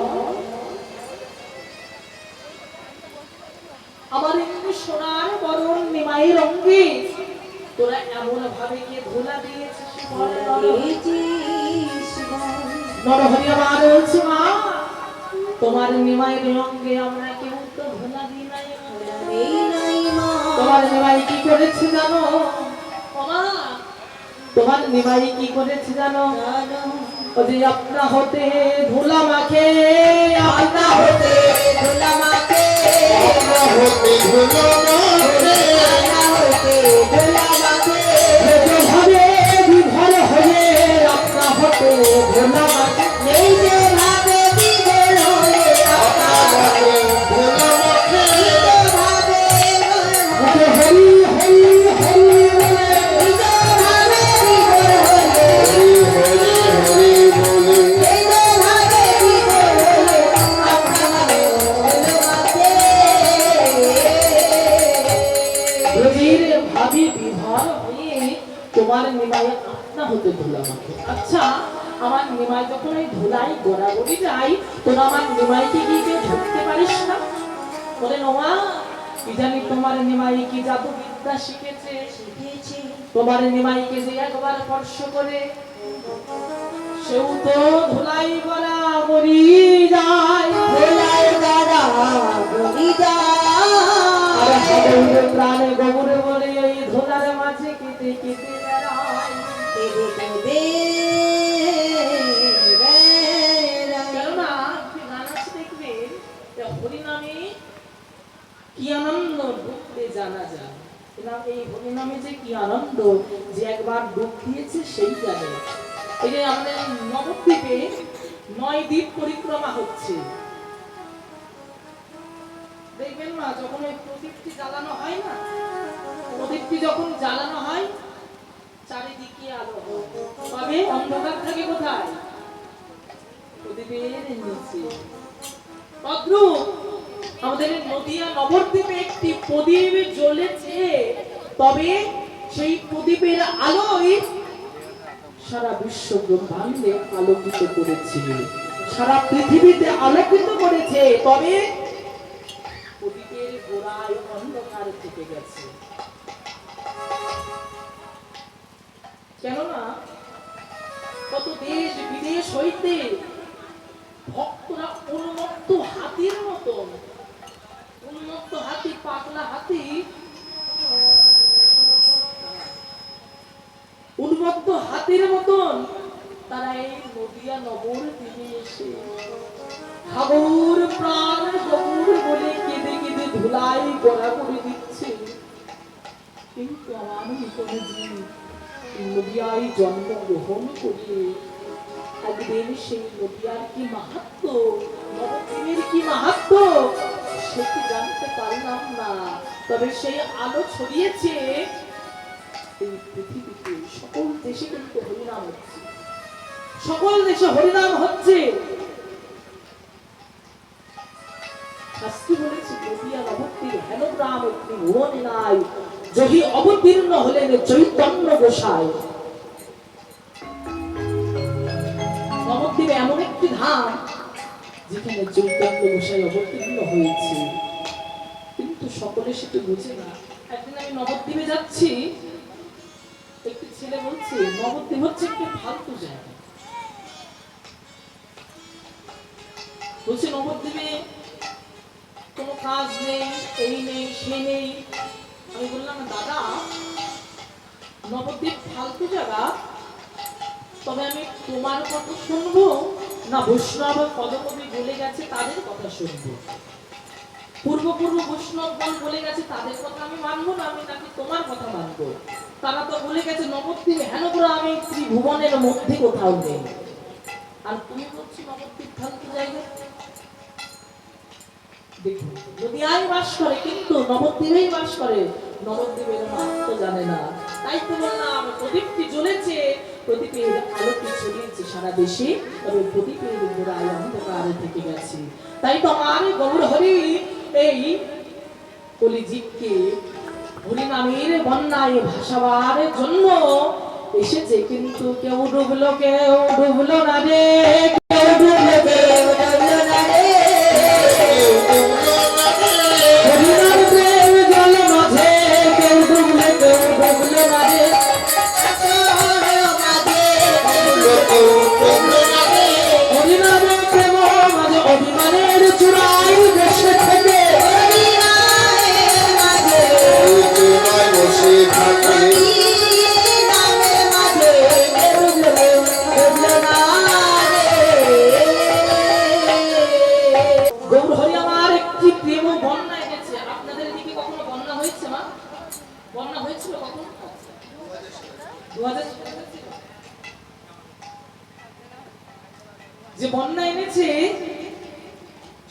আমার এমনি সোনার বরণ নিমাইয়ের অঙ্গে তোরা এমন ভাবে গিয়ে ধুলা দিয়েছিস বলে নরহরি আমার বলছে মা তোমার নিমাইয়ের অঙ্গে আমরা কেউ তো ধুলা দিই নাই, তোমার নিমাই কি করেছে জানো? মা তোমার নিমাই কি করেছে জানো? ওই আপনা হতে ধুলা মাখে, আপনা হতে ধুলা মাখে, আপনা হতে ধুলো মাখে, আপনা হতে ধুলা মাখে, ভাবে বিভর হয়ে আপনা হতে ধুলা মাখে। এই যে ভাবে বিভোর হয়ে আপনা আপনা হতে ধুলো মাখে, ভাবে মুখে হরি হরি হরি বলে, ভাবে বিভোর হয়ে হরি হরি বলে, এই যে ভাবে বিভোর হয়ে আপনা হতে ধুলা মাখে। রবির ভাবি বিভর হয়ে তোমার নিমাই আপনা হতে ধুলা মাখে। আচ্ছা, আমার নিমাই যখন ওই ধুলাই গোড়াগড়ি যায়, তোরা আমার নিমাইকে গিয়ে কেউ ধরতে পারিস না? বলে নোমা, কি জানি তোমার নিমাই কি জাদু বিদ্যা শিখেছে, শিখেছি তোমার নিমাইকে যে একবার স্পর্শ করে সেও তো ধুলাই গোড়াগড়ি যায়। ধুলার দ্বারা গড়ি আর যায়, হাবুড়ে প্রাণে গোবরে বলে ওই ধুলার মাঝে কেটে কেটে বেড়ায়। কেঁদে কেঁদে বেড়ায়। কেননা একটি গান আছে দেখবেন, যে হরিনামে কি আনন্দ ডুবতে জানা যায়। এই হরিনামে যে কি আনন্দ, যে একবার ডুব দিয়েছে সেই জানে। এই যে আমাদের নবদ্বীপে 9 দ্বীপ পরিক্রমা হচ্ছে, দেখবেন না যখন ওই প্রদীপটি জ্বালানো হয় না, প্রদীপটি যখন জ্বালানো হয় চারিদিকে আলো হয়। তবে অন্ধকার থাকে কোথায়? প্রদীপের নিচে। তদ্রূপ আমাদের নদিয়া নবদ্বীপে একটি প্রদীপ জ্বলেছে, তবে সেই প্রদীপের আলোয় সারা বিশ্ব ব্রহ্মাণ্ডে আলোকিত করেছে, সারা পৃথিবীতে আলোকিত করেছে। তবে প্রদীপের গোড়ায় অন্ধকার থেকে গেছে। কেননা কত দেশ বিদেশ হইতে ভক্তরা উন্মত্ত হাতির মতন, উন্মত্ত হাতি, পাগলা হাতি, উন্মত্ত হাতির মতন তারা এই নদিয়া নবদ্বীপে এসে হাবুর প্রাণ গৌর বলে কেঁদে কেঁদে ধুলাই গড়া করে দিচ্ছে। কিন্তু আমার মতন জীব নদিয়ায় জন্মগ্রহণ করে একদিন সেই নদিয়ার কি মাহাত্ম্য, নবদ্বীপের কি মাহাত্ম্য সেটি জানতে পারলাম না। তবে সেই আলো ছড়িয়েছে এই পৃথিবীতে, সকল দেশে কিন্তু হরিনাম হচ্ছে, সকল দেশে হরিনাম হচ্ছে। শাস্ত্রী বলেছে নদিয়া নবদ্বীপ হেন গ্রাম একটি ভুবনে নাই, যদি অবতীর্ণ হলেন চৈতন্য গোসাই। নবদ্বীপে এমন একটি ধাম যেখানে চৈতন্য গোসাই অবতীর্ণ হয়েছে, কিন্তু সকলে সেটা বুঝে না। একদিন আমি নবদ্বীপে যাচ্ছি, একটি ছেলে বলছে নবদ্বীপ হচ্ছে একটি ফালতু জায়গা, বলছে নবদ্বীপে কোনো কাজ নেই, এই নেই সে নেই। আমি বললাম দাদা, নবদ্বীপ ফালতু জায়গা, তবে আমি তোমার কথা শুনবো না বৈষ্ণব পদকবি বলে গেছে তাদের কথা শুনবো? পূর্ব বৈষ্ণবগণ বলে গেছে তাদের কথা আমি মানবো না, আমি নাকি তোমার কথা মানবো? তারা তো বলে গেছে নবদ্বীপ হেন করে আমি ত্রিভুবনের মধ্যে কোথাও নেই, আর তুমি বলছো নবদ্বীপ ফালতু জায়গা। দেখুন, নদিয়ায় বাস করে কিন্তু নবদ্বীপেই বাস করে, নবদ্বীপের মাহাত্ম্য জানে না। তাই তো বললাম প্রদীপটি জ্বলেছে, প্রদীপের আলোটি ছড়িয়েছে সারা দেশে, তবে প্রদীপের গোড়ায় অন্ধকার থেকে গেছে। তাই তো আমার গৌর হরি এই কলিজীবকে হরিনামের বন্যায় ভাসাবার জন্য এসেছে, কিন্তু কেউ ডুবলো না রে, কেউ ডুবলো না রে। হরিনাম প্রেম জল মাঝে কেউ ডুবলো না রে। হরিনাম প্রেম মাঝে অভিমানের চূড়ায় বসে থেকে বসে থাকে, যে বন্যা এনেছে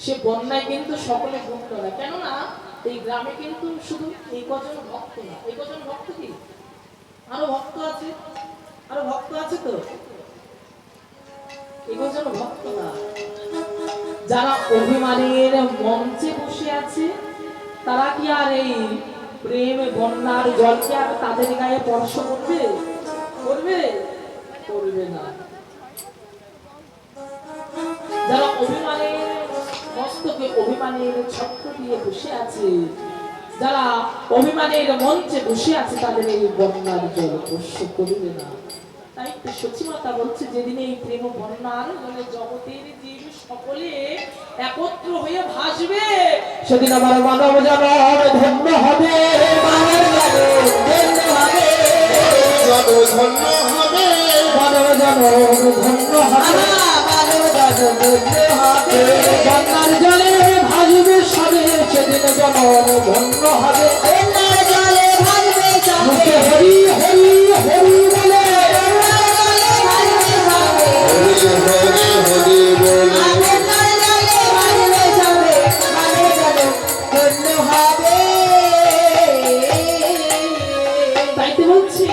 সে বন্যায় কিন্তু সকলে ভুক্ত না, কেননা এই গ্রামে কিন্তু শুধু এই কজন ভক্ত না, এই কজন ভক্ত কি আরো ভক্ত আছে, আরো ভক্ত আছে তো, এই কজন ভক্ত না, যারা অভিমানের মঞ্চে বসে আছে তারা কি আর এই প্রেম বন্যার জলকে আর তাদের গায়ে স্পর্শ করবে? করবে? করবে না। যারা অভিমানের মস্তকে অভিমানের ছত্র দিয়ে বসে আছে, যারা অভিমানের মঞ্চে বসে আছে, তাদের এই বন্যার জল স্পর্শ করবে না। তাই তো সচিমাতা বলছে, যেদিন এই প্রেম বন্যার জলে জগতের জীব সকলে একত্র হয়ে ভাসবে, সেদিন আমার মানব জনম ধন্য হবে, মানব জনম ধন্য হবে, ধন্য হবে, মানব জনম ধন্য হবে, বন্যার জলে ভাসবে সবে, সেদিন জনম ধন্য হবে। মুখে হরি হরি হরি বলে, হরি হরি হরি বলে, তাইতে বলছি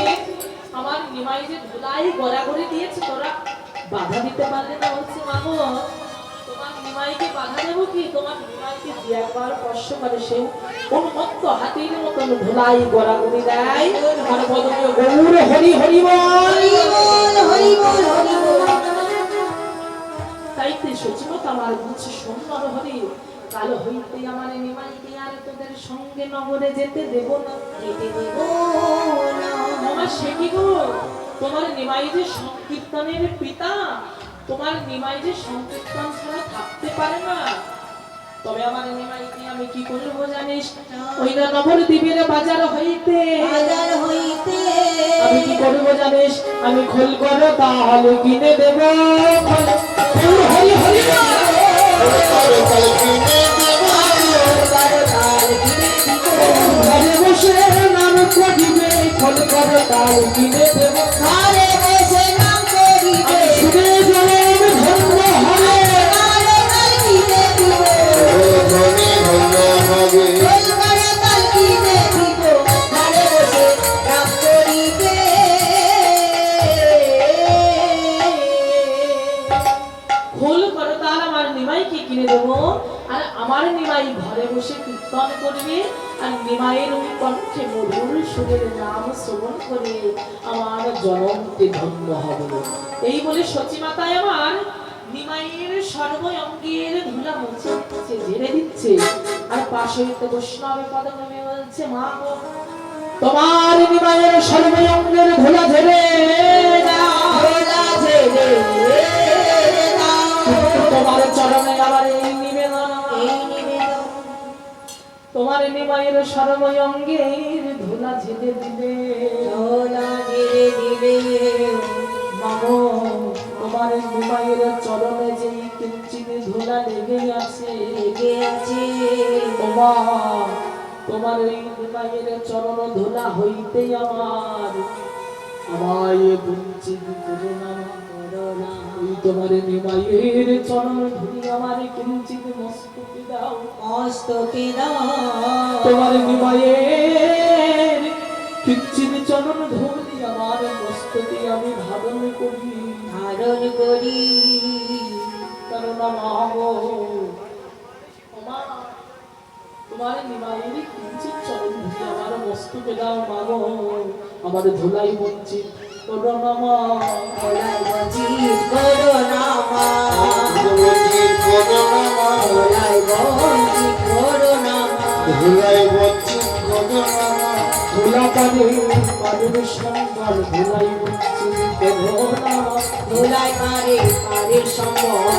আমার নিমাই যে ধুলাই গড়াগড়ি দিয়েছে, তোরা বাধা দিতে পারলে না। বলছে মাগো, তোমার নিমাইকে বাধা দেবো কি? তোমার নিমাইকে যে একবার স্পর্শ করে সে উন্মত্ত হাতির মতন ধুলাই গড়াগড়ি দেয়, আর বদলে গৌর হরি হরি বল। তাইতে সচিবতা আমার বলছে, সুন্দর হরি, কালো হইতে আমার নিমাইকে আর তোদের সঙ্গে নগরে যেতে দেব না, যেতে দেব না। আমার সে কি গো, তোমার নিমাই যে সংকীর্তনের পিতা, তোমার নিমাই যে সংকীর্তন ছাড়া থাকতে পারে না। তবে আমার নিমাইকে আমি কি করবো জানিস? ওই না নবদ্বীপের বাজার হইতে আমি কি করবো জানিস? আমি খোল করো তাহলে কিনে দেব, হরি হরি ঘরে বসে নাম করিবে, খোল করো তাল কিনে দেব, শুনে জনম ধন্য হবে, ধনী ধন্য হবে, খোল করো তাল আমার নিমাইকে কিনে দেবো, আর আমার নিমাই ঘরে বসে কীর্তন করবে, আর নিমাইয়ের ওই কণ্ঠে মধুর সুরের নাম শ্রবণ করে আমার জনমকে ধন্য হবে। এই বলে সচিমাতায় আমার নিমাইয়ের সর্ব অঙ্গের ধুলা মুছে দিচ্ছে, ঝেড়ে দিচ্ছে, আর পাশে হইতে বৈষ্ণবে পদক্রমে বলছে, মা গো, তোমার নিমাইয়ের সর্ব অঙ্গের ধুলা ঝেড়ে তোমার চরণে আবার এই নিবেদন, তোমার নিমাইয়ের সর্ব অঙ্গের ধুলা ঝেড়ে দিবে, মাগো, তোমার নিমাইয়ের চরণে যে কিঞ্চিত ধুলা লেগে আছে, তোমার এই নিমাইয়ের চরণ ধুলা হইতে আমায় বঞ্চিত করো না, ওই তোমার নিমাইয়ের চরণ ধুলি আমার কিঞ্চিত মস্তকে দাও, তোমার নিমাইয়ের কিঞ্চিত চরণ ধুলি আমার মস্তকে আমি ধারণ করি, কারণ তোমার নিমাইয়ের কিঞ্চিত চরণ ধুলি আমার মস্তকে দাও, মাগো, আমার ধুলাই বঞ্চিত করো না, মা, ধুলাই বঞ্চিত করো না মা, ধুলাই বঞ্চিত করো না মা, ধুলা পারের সম্বল ধুলাই বঞ্চিত করো না, ধুলাই মারে পারের সম্বল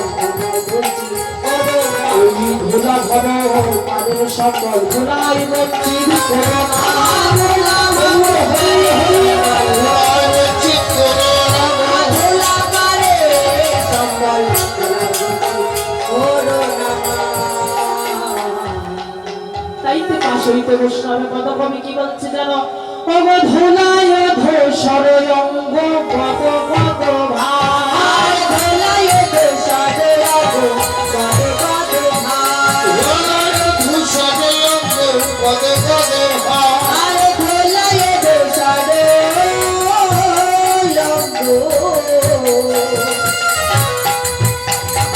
বঞ্চিত করো না, ওই ধুলা ভরো পারের সম্বল ধুলাই বঞ্চিত করো না, ধুলা পারে সম্বল করো না। তাইতে পাশ হইতে বৈষ্ণবে পদকবি কি বলছে জানো? অবধুলায় ধূসর গো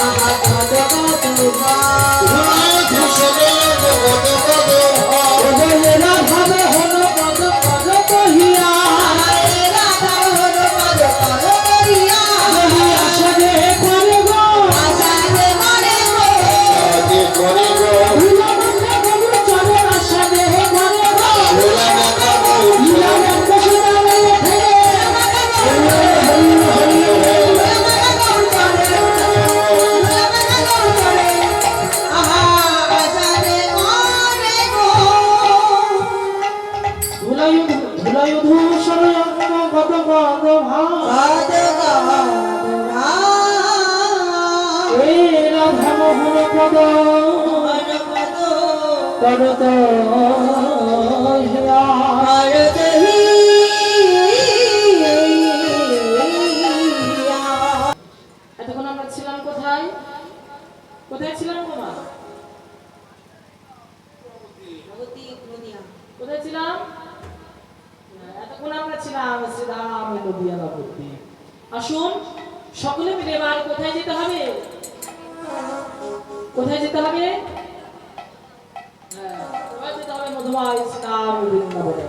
আহা কত কত ভাব রাধে সদয় কত কত ওগেরা ভাবে হলো পদ পদ কহিয়া আরে রাধা হল পদ পদ করিয়া বলি আশা যে করে গো আসাতে মরে গো রাধে করে গো ভুলানন্দ প্রভু চরণ আশা দেহ করে গো ভোলানাথ লীলানন্দ সুদামে ফেরে আহা আসাতে মরে গো ধুলায়ু ধূসর গত গত ভাব কত কত ভাব এই রাধা মোহন পদ করত হিয়া এতক্ষণ আমরা ছিলাম কোথায় কোথায় ছিলাম তোমা কোথায় ছিলাম এতক্ষণ আমরা ছিলাম শ্রীরাম নদিয়া নবদ্বীপ আসুন সকলে মিলে এবার কোথায় যেতে হবে কোথায় যেতে হবে এবার যেতে হবে মধুময় শ্রীরাম বৃন্দাবনে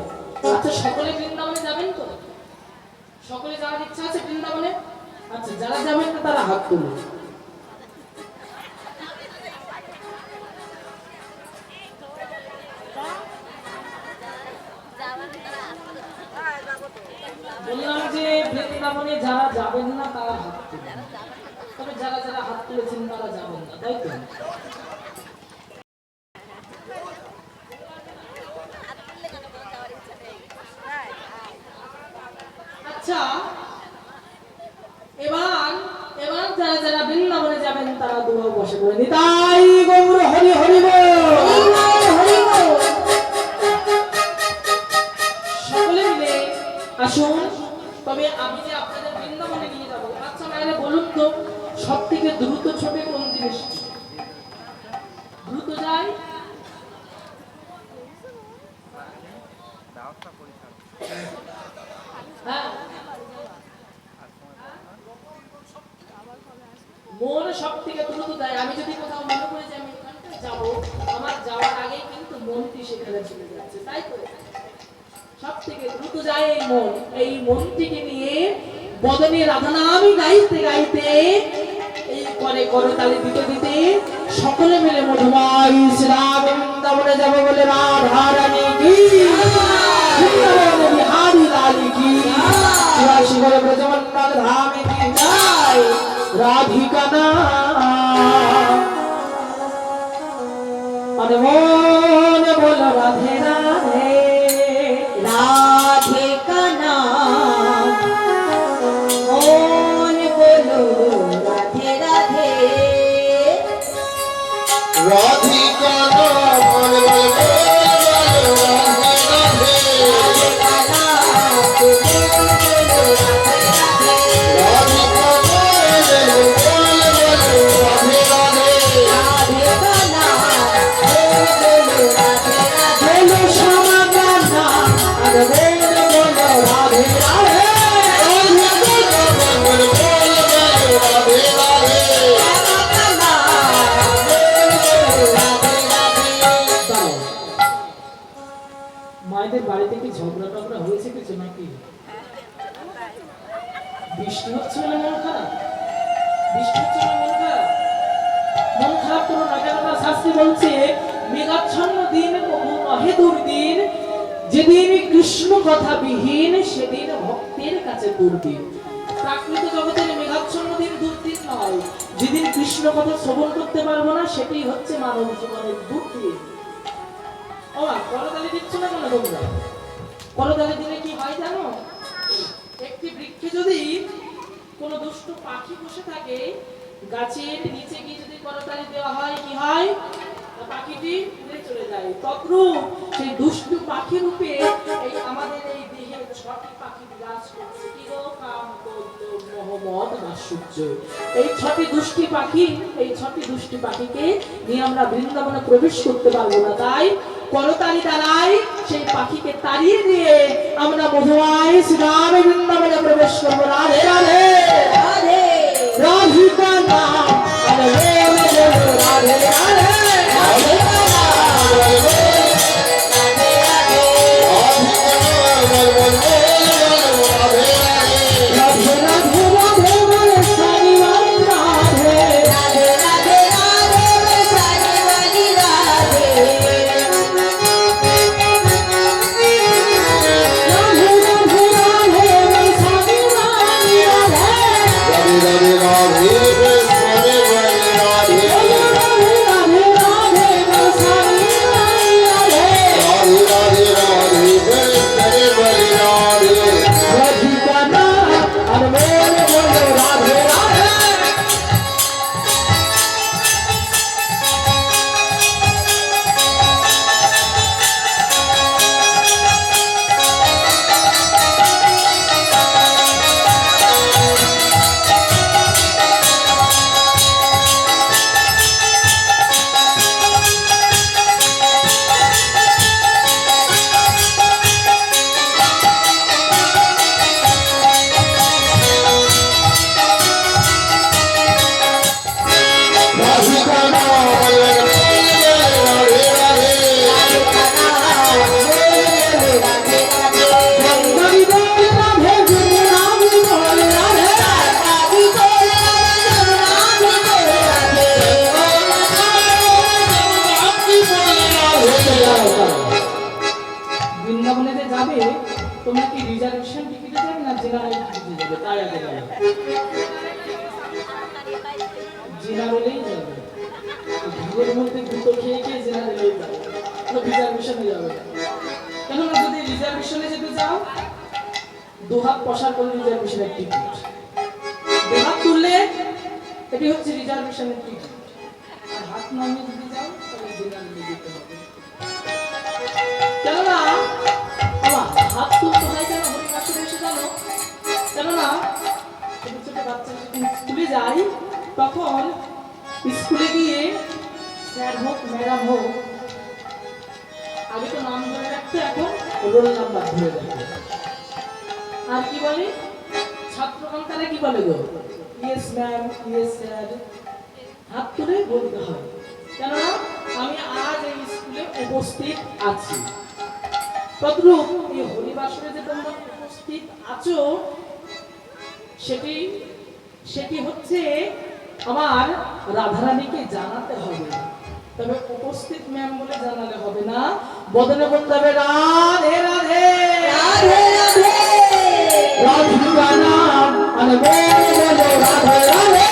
আচ্ছা সকলে বৃন্দাবনে যাবেন তো সকলে যাওয়ার ইচ্ছা আছে বৃন্দাবনে আচ্ছা যারা যাবেন না তারা হাত তুলুন বললাম যে বৃন্দাবনে যারা যাবেন না তারা হাত তুলুন তবে যারা যারা হাত তুলেছেন তারা যাবেন না তাই তো আচ্ছা এবার এবার যারা যারা বৃন্দাবনে যাবেন তারা দুটো বসে পড়ে নিতাই গৌর হরি হরি বল সকলে মিলে আসুন তবে আমি যে আপনাদের বৃন্দাবনে নিয়ে যাবো আচ্ছা মায়েরা বলুন তো সব থেকে দ্রুত ছোটে কোন জিনিস দ্রুত যায় হ্যাঁ মন সব থেকে দ্রুত যায় আমি যদি কোথাও মনে করি যে আমি এখানটায় যাবো আমার যাওয়ার আগেই কিন্তু মনটি সেখানে চলে যাচ্ছে তাই তো সব থেকে দ্রুত যায় এই মনটিকে নিয়ে বদনে রাধা নামই গাইতে গাইতে এই করে করতালি দিতে দিতে সকলে মিলে মধুময় শ্রীরাম বৃন্দাবনে যাবো বলে রাধা রানী কি বৃন্দাবনে বিহারী লালী কি শিবরে ব্রজমন্ডল ধামে কি জয় রাধিকা না মনে মনে বল রাধে রাধে রাধে কানা মন বলো রাধে রাধে রাধিকা নাম বলে বলে রাধে কানা তুমি বলো রাধে রাধে রাধিকা বলে বলে রাধে রাধে রাধে কানা তুমি বলো রাধে রাধে বলো শ্যামা কান্না আর বলো বলো রাধে রাধে বলে বলে রাধে রাধে কানা বলো রাধে রাধে দাও। মায়েদের বাড়িতে কি ঝগড়া টগড়া হয়েছে কিছু নাকি বৃষ্টি হচ্ছে না মন খারাপ বৃষ্টি হচ্ছে না মন খারাপ মন খারাপ করো না কেননা শাস্ত্রী বলছে মেঘাচ্ছন্ন দিন প্রভু নহে দুর্দিন যেদিন কৃষ্ণ কথা বিহীন সেদিন ভক্তের কাছে দুর্দিন প্রাকৃত জগতের মেঘাচ্ছন্ন দিন দুর্দিন নয় যেদিন কৃষ্ণ কথা শ্রবণ করতে পারবো না সেটাই হচ্ছে মানব জীবনের দুর্দিন ও মা করতালি দিচ্ছ না কেন তোমরা করতালি দিলে কি হয় জানো একটি বৃক্ষে যদি কোনো দুষ্ট পাখি বসে থাকে গাছের নিচে গিয়ে যদি করতালি দেওয়া হয় কি হয় পাখিটি উড়ে চলে যায় তদ্রূপ সেই দুষ্ট পাখি রূপে এই আমাদের এই দেহে ছটি পাখি বিরাজ করছে কি গো কাম ক্রোধ লোভ মোহ মদ মাৎসর্য এই ছটি দুষ্টি পাখিকে নিয়ে আমরা বৃন্দাবনে প্রবেশ করতে পারবো না তাই করতালি দ্বারাই সেই পাখিকে তাড়িয়ে দিয়ে আমরা মধুময় শ্রীরাম বৃন্দাবনে প্রবেশ করবো রাধে বৃন্দাবনে যে যাবে তোমরা কি রিজার্ভেশন টিকিটে যাবে না জেনারেল টিকিটে যাবে? তাই আগে যাবে, জেনারেলেই যাবে। ভিড়ের মধ্যে দুটো খেয়ে খেয়ে জেনারেলেই যাবে, রিজার্ভেশনে যাবে। কেননা যদি রিজার্ভেশনে যেতে যাও দুহাত পশার করে রিজার্ভেশনের টিকিট, দুহাত তুললে এটি হচ্ছে রিজার্ভেশনের টিকিট, আর হাত নামিয়ে যদি যাও তাহলে জেনারেলে যেতে হবে। কেননা আমার হাত তুলতে হয় কেন হরিবাসরে এসে জানো? কেননা ছোট ছোট বাচ্চা যখন স্কুলে যায় তখন স্কুলে গিয়ে স্যার হোক ম্যাডাম হোক আগে তো নাম ধরে রাখতো, এখন রোল নাম্বার ধরে রাখে। আর কি বলে ছাত্রগণ তারা কি বলে গো? ইয়েস ম্যাম, ইয়েস স্যার, হাত তুলে বলতে হয়। কেননা আমি আজ এই স্কুলে উপস্থিত আছি। তদ্রূপ এই হরিবাসরে যে তোমরা উপস্থিত আছো সেটি হচ্ছে আমার রাধারানীকে জানাতে হবে। তবে উপস্থিত ম্যাম বলে জানালে হবে না, বদনে বলতে হবে রাধে রাধে রাধে রাধে রাধিকা নাম আর বলো রাধে রাধে।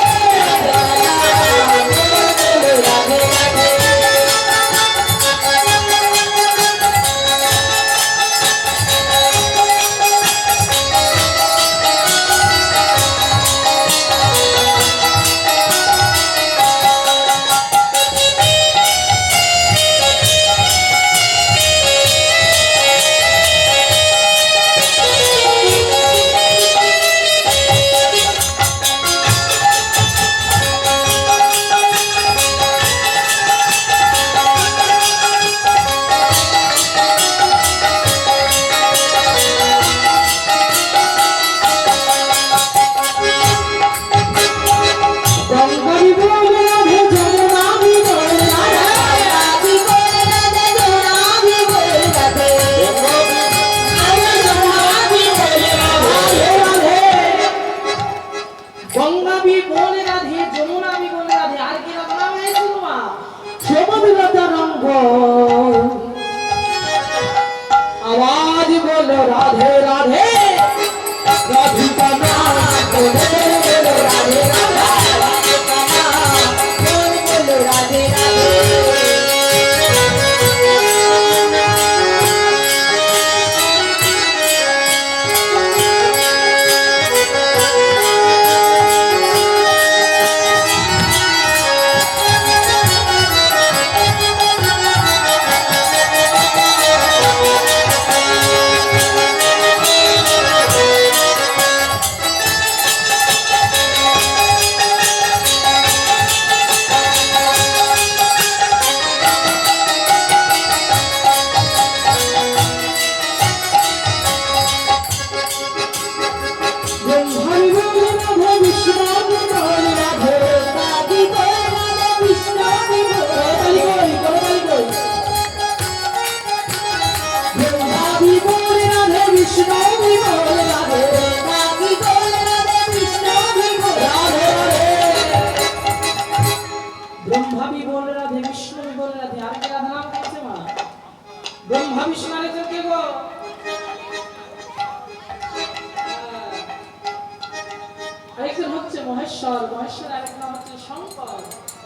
আরেকজন হচ্ছে মহেশ্বর, মহেশ্বর আরেক নাম হচ্ছে শঙ্কর।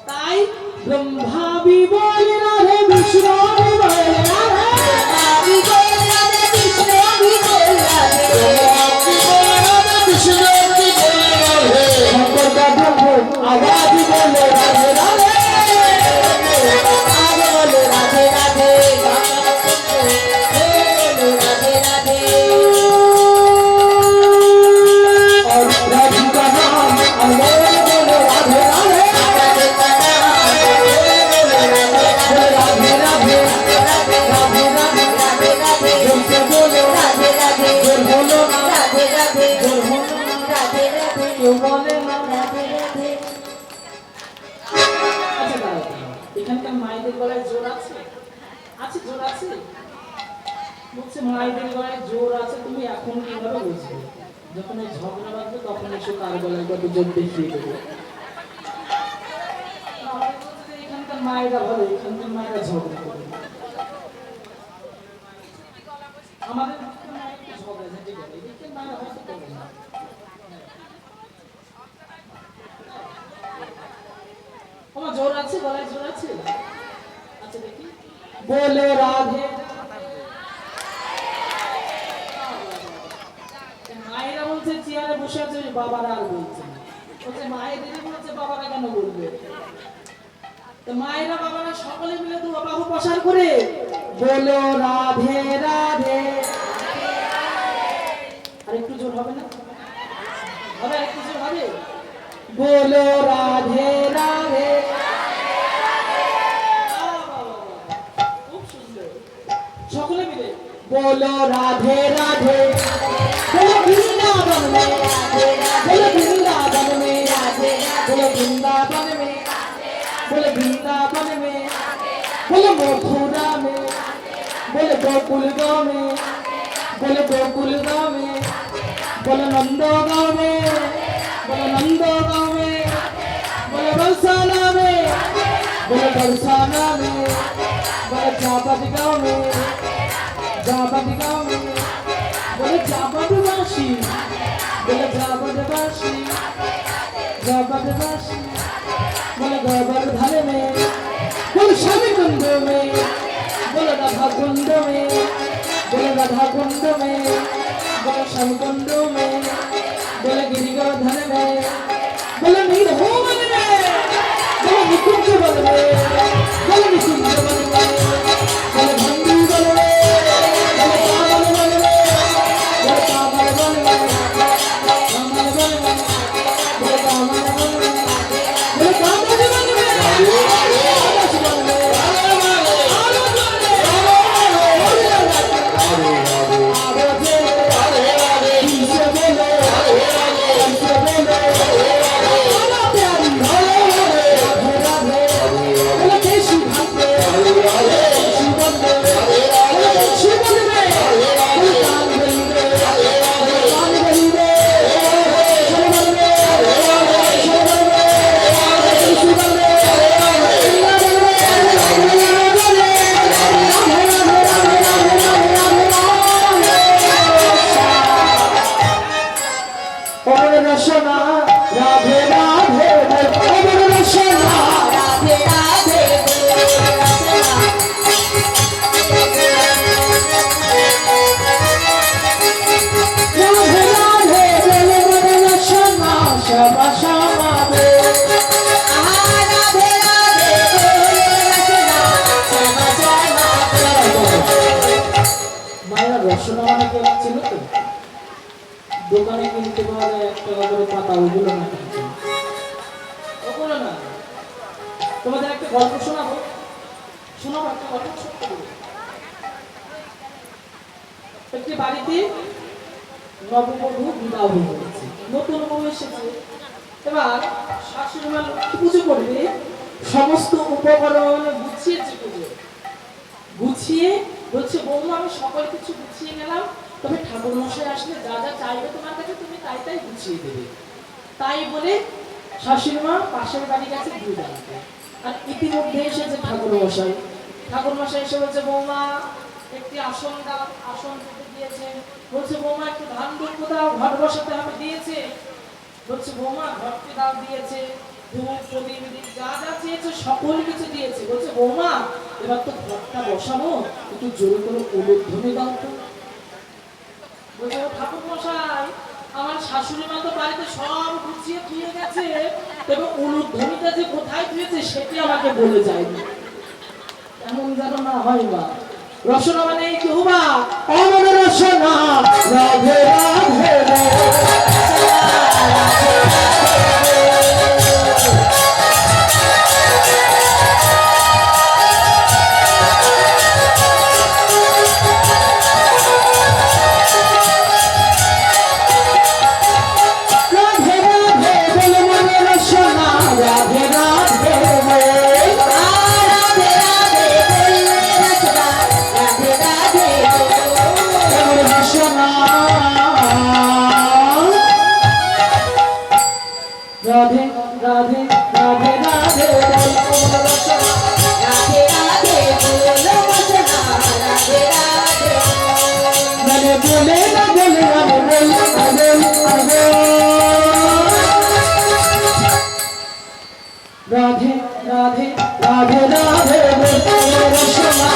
তাই ব্রহ্মা বিবল রাধে বিষ্ণু বিবল রাধে, আমি বল রাধে কৃষ্ণ আমি বল রাধে শঙ্কর का ब्रह्म आवाज बोले राधे राधे, আগে বলো রাধে রাধে বলো রাধে রাধে और राधे का नाम अमर बोले राधे राधे, রাधे কানা राधे राधे राधे राधे রাধे রাধে जैसे बोलो রাধে রাধে जोर बोलो ना, রাধে রাধে जोर बोलो ना, রাধে রাধে क्यों बोले ना। রাধে রাধে আচ্ছা দাঁড়াও, এখানকার মায়েদের গলায় জোর আছে? আছে, জোর আছে? বলছে মায়েদের গলায় জোর আছে, তুমি এখন কিভাবে বুঝবে? যখন এই ঝগড়া বাঁধবে তখন এসে তার গলায় কত জোর দেখিয়ে দেবে। আমাদের বলছে যে এখানকার মায়েরা ভালো, এখানকার মায়েরা ঝগড়া করে। আমাদের দিকের মায়েরা একটু ঝগড়া ঝাঁটি করে, এদিকের মায়েরা হয়তো করে না। আমার জোর আছে, গলায় জোর আছে? আচ্ছা দেখি, বলে রাধে। মায়েরা বলছে চেয়ারে বসে আছে, ওই বাবারা আর বলছে না। বলছে মায়েদের বলছে বাবারা কেন বলবে? তো মায়েরা বাবারা সকলে মিলে তো বাহু প্রসার করে বলো রাধে রাধে। আর একটু জোর হবে না? হবে, একটু জোর হবে। বলো রাধে রাধে। খুব সুন্দর, সকলে মিলে বলো রাধে রাধে। बोलो वृंदावन में राधे राधे, बोलो वृंदावन में राधे राधे, बोलो वृंदावन में, बोलो वृंदावन में, बोलो मथुरा में, बोलो गोकुल गाँव में, बोलो गोकुल गाँव में, बोलो नंदो गाँव में, बोलो नंदो गाँव में, बोलो बरसाना में, बोलो बरसाना में, बोलो जापत गाँव में, जापत गाँव में, बोले जाबदवासी, बोले जाबदवासी, जाबदवासी, बोले गोवर्धन में, बोले स्वामी कुंड में, बोले राधा कुंड में, बोले राधा कुंड में, बोले श्याम कुंड में, बोले गिरिवर्धन में, बोले नीलभवन में, बोले निकुंज वन में, बोले निकुंज वन में, बोले भंडी वन में, बोले कामन वन में, बोले कामन वन में, कामन वन में, बोले कामन वन में, बोले कामन वन में, आदर्श वन में, आदर्श वन में, রসনা রাধে রাধে অমর রসনা রাধে রাধে রাধে রাধে অমর রসনা শ্যামা শ্যামা রে। রাধে রাধে রসনা শ্যামা শ্যামা মায়েরা রসনা মানে কেউ ছিল তো, দোকানে কিনতে পাওয়া যায় 1 টাকা করে পাতা, ওগুলো না কিনছে, ওগুলো না। তোমাদের একটা গল্প শোনাবো, শোনাবো একটা গল্প ছোট্ট করে। একটি বাড়িতে নববধূ বিবাহ হয়েছে, নতুন বউ এসেছে। এবার শাশুড়ি মা লক্ষ্মী পুজো করবে, সমস্ত উপকরণ গুছিয়েছে, পুজো গুছিয়ে বলছে বৌমা আমি সকল কিছু গুছিয়ে গেলাম, তবে ঠাকুর মশাই আসলে যা যা চাইবে তোমার কাছে তুমি তাই তাই গুছিয়ে দেবে। তাই বলে শাশুড়ি মা পাশের বাড়ি গেছে দুধ আনতে, আর ইতিমধ্যে এসেছে ঠাকুর মশাই। ঠাকুর মশাই এসে বলছে বৌমা একটি আসন দাও, আসন পেতে দিয়েছে। বলছে বৌমা একটু ধান দুঃখ দাও, ঘর বসাতে হবে, দিয়েছে। বলছে বৌমা ঘরকে দাও দিয়েছে, ধূপ প্রদীপ যা যা চেয়েছে সকল কিছু দিয়েছে। বলছে বৌমা এবার তো ঘরটা বসাবো, একটু জোরে করে উলুধ্বনি দাও তো। বলছে ও ঠাকুর মশাই, আমার শাশুড়ি মা তো বাড়িতে সব গুছিয়ে দিয়ে গেছে, তবে উলুধ্বনিটা যে কোথায় দিয়েছে সেটি আমাকে বলে যায়নি। এমন যেন না হয় মা। রসনা মানে কি হুবা অমন রসনা রাধে রাধে রে। রাধে রাধে রাধে রাধে রাধে রাধে বলো রসনা রাধে রাধে মানে বলে না বলে রাধে রাধে রাধে রাধে রসনা।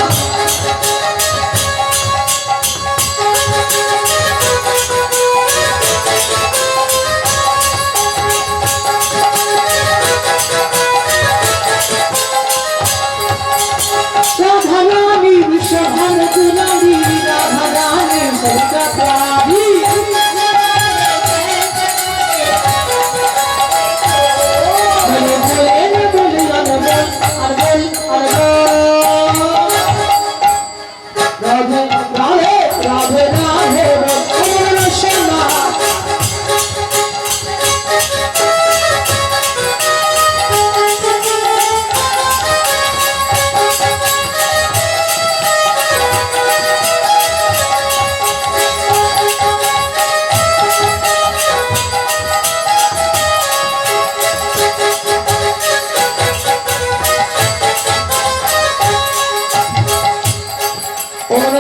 রাধারানী বিশ্বভার দুলারি, রাধারানী সরকারি বলে আর বল রাধে রাধে রাধে রাধে রসনা।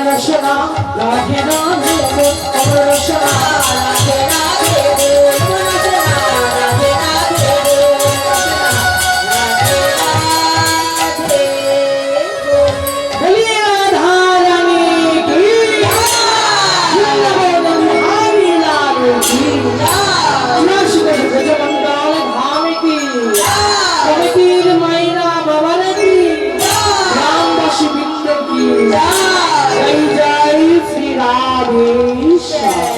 রসনা রাধে রাধে রসনা রাধে রাধে বলো রসনা রাধে রাধে রাধে রাধে বলিয়ে রাধারানী কি হরি লাল কি নাশিকের গজমন্ডল ধাম কি কমিটির মাইনা বাবার কি রামদাসী বৃন্দ কি জয় জয় শ্রী রাধেশ্বর।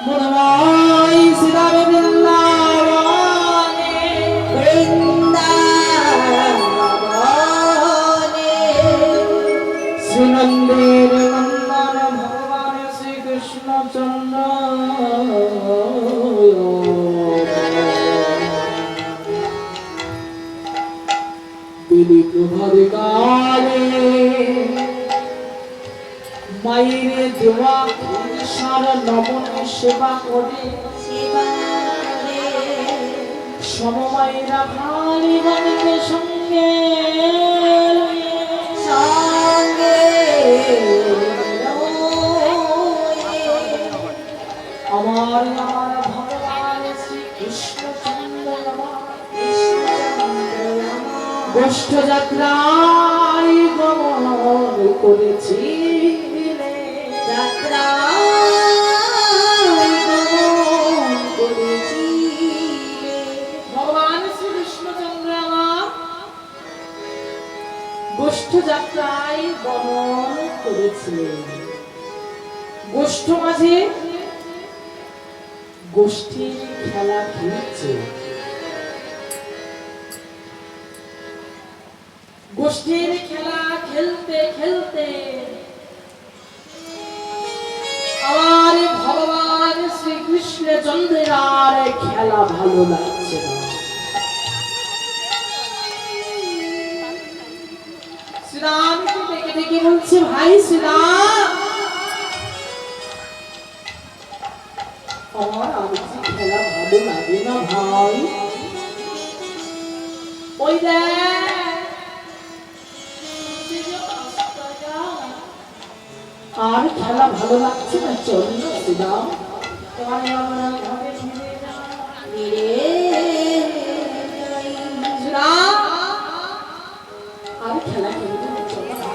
মধুময় শ্রীরাম বৃন্দাবনে বৃন্দাবনে শ্রীনন্দের নন্দন ভগবান শ্রীকৃষ্ণ চন্দ্র দিলি প্রভাতকালে মায়ের দেওয়া ঈশ্বর নমন সেবা করে সেবা করে সমমায়েরা ভালি বাণীকে সঙ্গে সঙ্গে আমার ভগবান শ্রীকৃষ্ণচন্দ্র গোষ্ঠ যাত্রায় গমন করেছি যাত্রা করেছি ভগবান শ্রীকৃষ্ণচন্দ্র আমার গোষ্ঠ যাত্রায় গমন করেছিলেন। গোষ্ঠ মাঝে গোষ্ঠীর খেলা খেলছে। গোষ্ঠীর খেলা খেলতে খেলতে আমার ভগবান শ্রীকৃষ্ণ চন্দ্রের আর খেলা ভালো লাগছে না। শ্রীরামকে ডেকে ডেকে বলছে, ভাই শ্রীরাম আমার আর কি খেলা ভালো লাগে না ভাই। ওই দেখ আর খেলা ভালো লাগছে না, চল না শ্রীরাম। রে আর খেলা খেলবো না, চল না।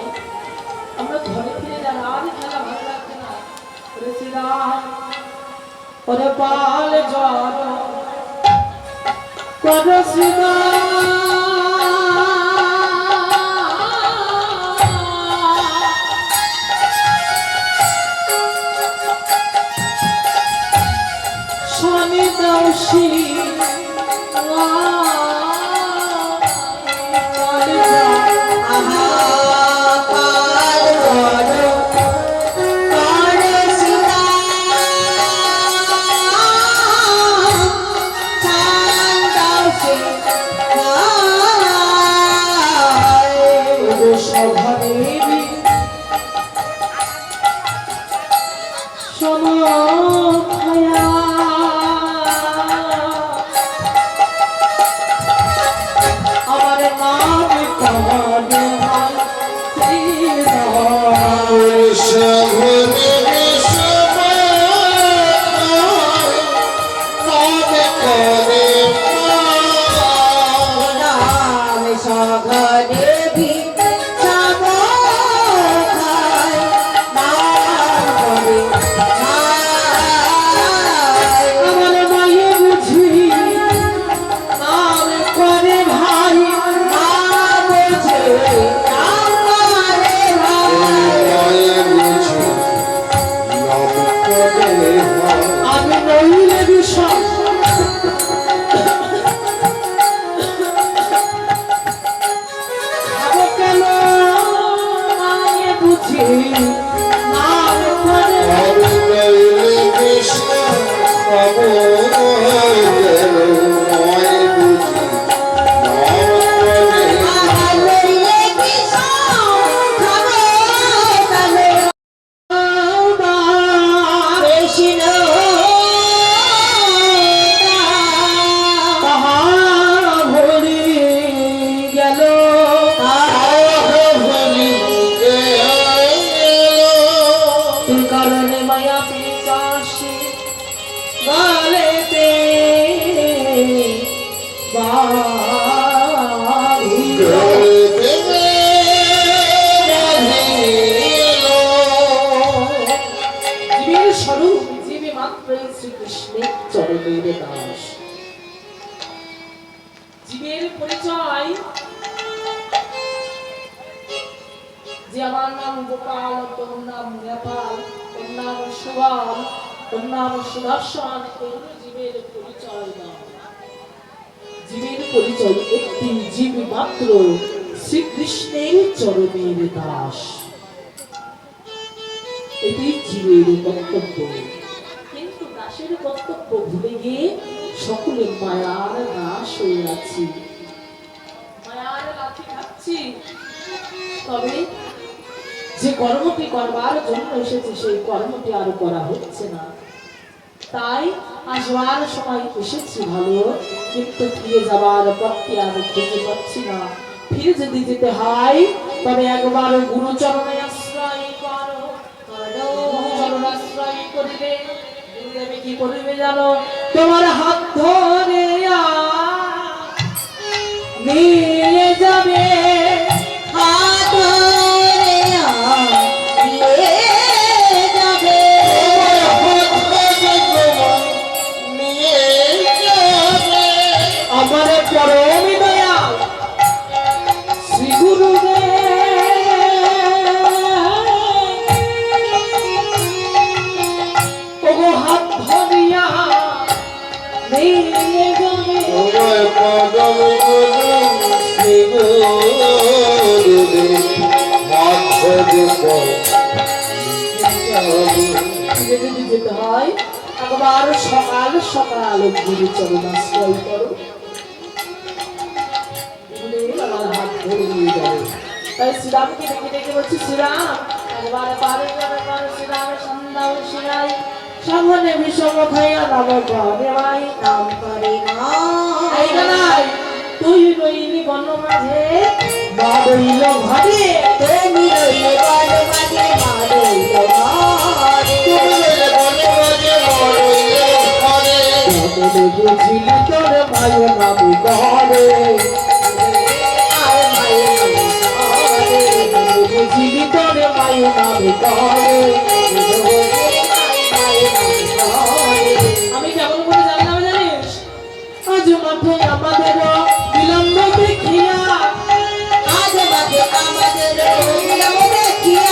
আমরা ঘরে ফিরে যাই, আর খেলা ভালো লাগছে না। ওরে শ্রীরাম, ওরে পাল জ্বর কর স্বামী দোষী আহা কাল বড় করে সীতা চান্দাসে স্বভাবেরই সময়া আমার নাম কমনে নাম সঘরে ভিতে সব খায় নাম করে খায় আমার মায়ে বুঝি নাম করে ভাই। নাম বুঝে নাম করে ভাই আমি নইলে বিষয় খাবো কেন, মায়ে বুঝি নাম করে লইলে কি খাবে তাহলে কৃষ্ণ তাহা ভরি গেল তোর কারণে মায়া পিচাসি গালেতে জীবের স্বরূপ জীবে মাত্রই শ্রীকৃষ্ণের চরণের দাস। জীবের পরিচয় যে আমার নাম গোপাল, তোর নাম নেপাল, তোর নাম সুবাল, তোর নাম সুদর্শন, এই জীবের পরিচয় দাও। জীবের পরিচয় একটি জীব মাত্র শ্রীকৃষ্ণের চরণের দাস। এটি জীবের কর্তব্য, কিন্তু দাসের কর্তব্য ভুলে গিয়ে সকলে মায়ার দাস হয়ে আছি, মায়ার লাঠি খাচ্ছি। তবে যে কর্মটি করবার জন্য এসেছে সেই কর্মটি আর করা হচ্ছে না। তাই আসবার সময় এসেছি ভালো, কিন্তু ফিরে যাবার পথে আর খুঁজে পাচ্ছি না। ফিরে যদি যেতে হয় তবে একবার গুরুচরণে আশ্রয় করো, গুরুচরণ আশ্রয় করিবে। গুরুদেবে কি করিবে জানো? তোমার হাত ধরে নিয়ে যাবে, হাত ধরে দিয়ে যাবে আমার পরম দয়াল শ্রী গুরুদেব ওগো হাত ধরিয়া নিয়ে যাবে। ফিরে যদি যেতে হয় একবার সকাল সকাল গুরুচরণ আশ্রয় করো, গুরুদেব আমার হাত ধরে নিয়ে যাবে। তাই শ্রীরামকে ডেকে ডেকে বলছি, শ্রীরাম একবার পারে যাবে পারো, শ্রীরামের সন্ধ্যা শিরাই সামনে বিষম খাইয়া নাম করে ভাই নাম করে না এই গানাই তুই রইলি বন মাঝে মা রইল ঘরে তুমি রইলে বন মাঝে মা রইল ঘরে তুমি রইলে বনরাজে মরইলে ঘরে বুঝিলি তোর মায়ের নামে ঘরে আর মায়ের ঘরে বুঝিলি তোর মায়ের নামে ঘরে আমি কেমন করে জানলাম জানিস আজ মাঠে আমাদের বিলম্ব দেখিয়া আজ বাদে আমাদের বিলম্ব দেখিয়া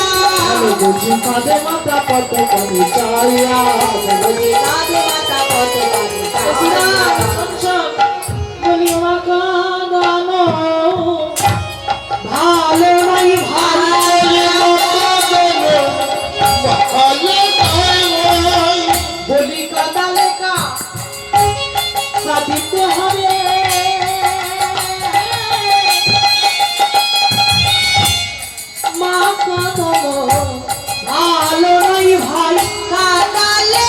বুঝি কাঁধে মাথা পত করে চাইয়া বুঝি কাঁধে মাথা পত করে বলি আমার কাঁদানো ভালো নাই ভালো ভালো ভাই বলি কাঁদা লেখা সাধিতে হবে মা কাঁদানো ভালো নাই ভাই কাঁদালে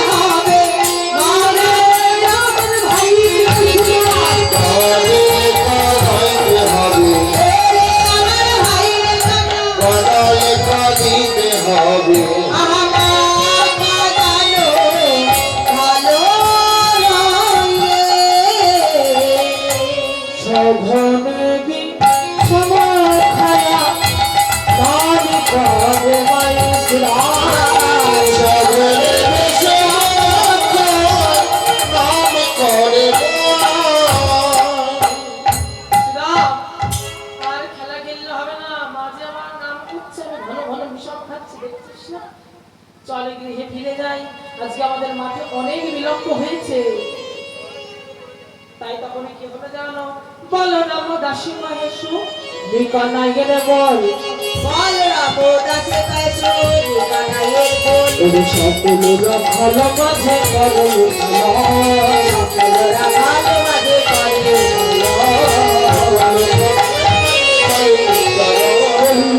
হবে ভালো আমার ভাই ঘরে কাঁদাইতে হবে আমার ভাই গলায় কাঁদিতে হবে আমার কাঁদালো ভালো শোভনে দিন সময় খায়া নানি করে মাই সগরে বেশে নাম করে আর খেলা খেললে হবে না মাঝে আমার নাম করছে আমি ঘন ঘন বিষম খাচ্ছি দেখছিস না চলে গৃহে ফিরে যাই আজকে আমাদের মাঠে অনেক বিলম্ব হয়েছে তাই তখন কি হবে জানো বলো রাম দাসী মহেশু নিকানা গেলে বল বল রাবো দাসে কাইছো কানাইয়ের বল ওরে সকল রক্ষল মাঝে করো সকলরা ভালো মাঝে করে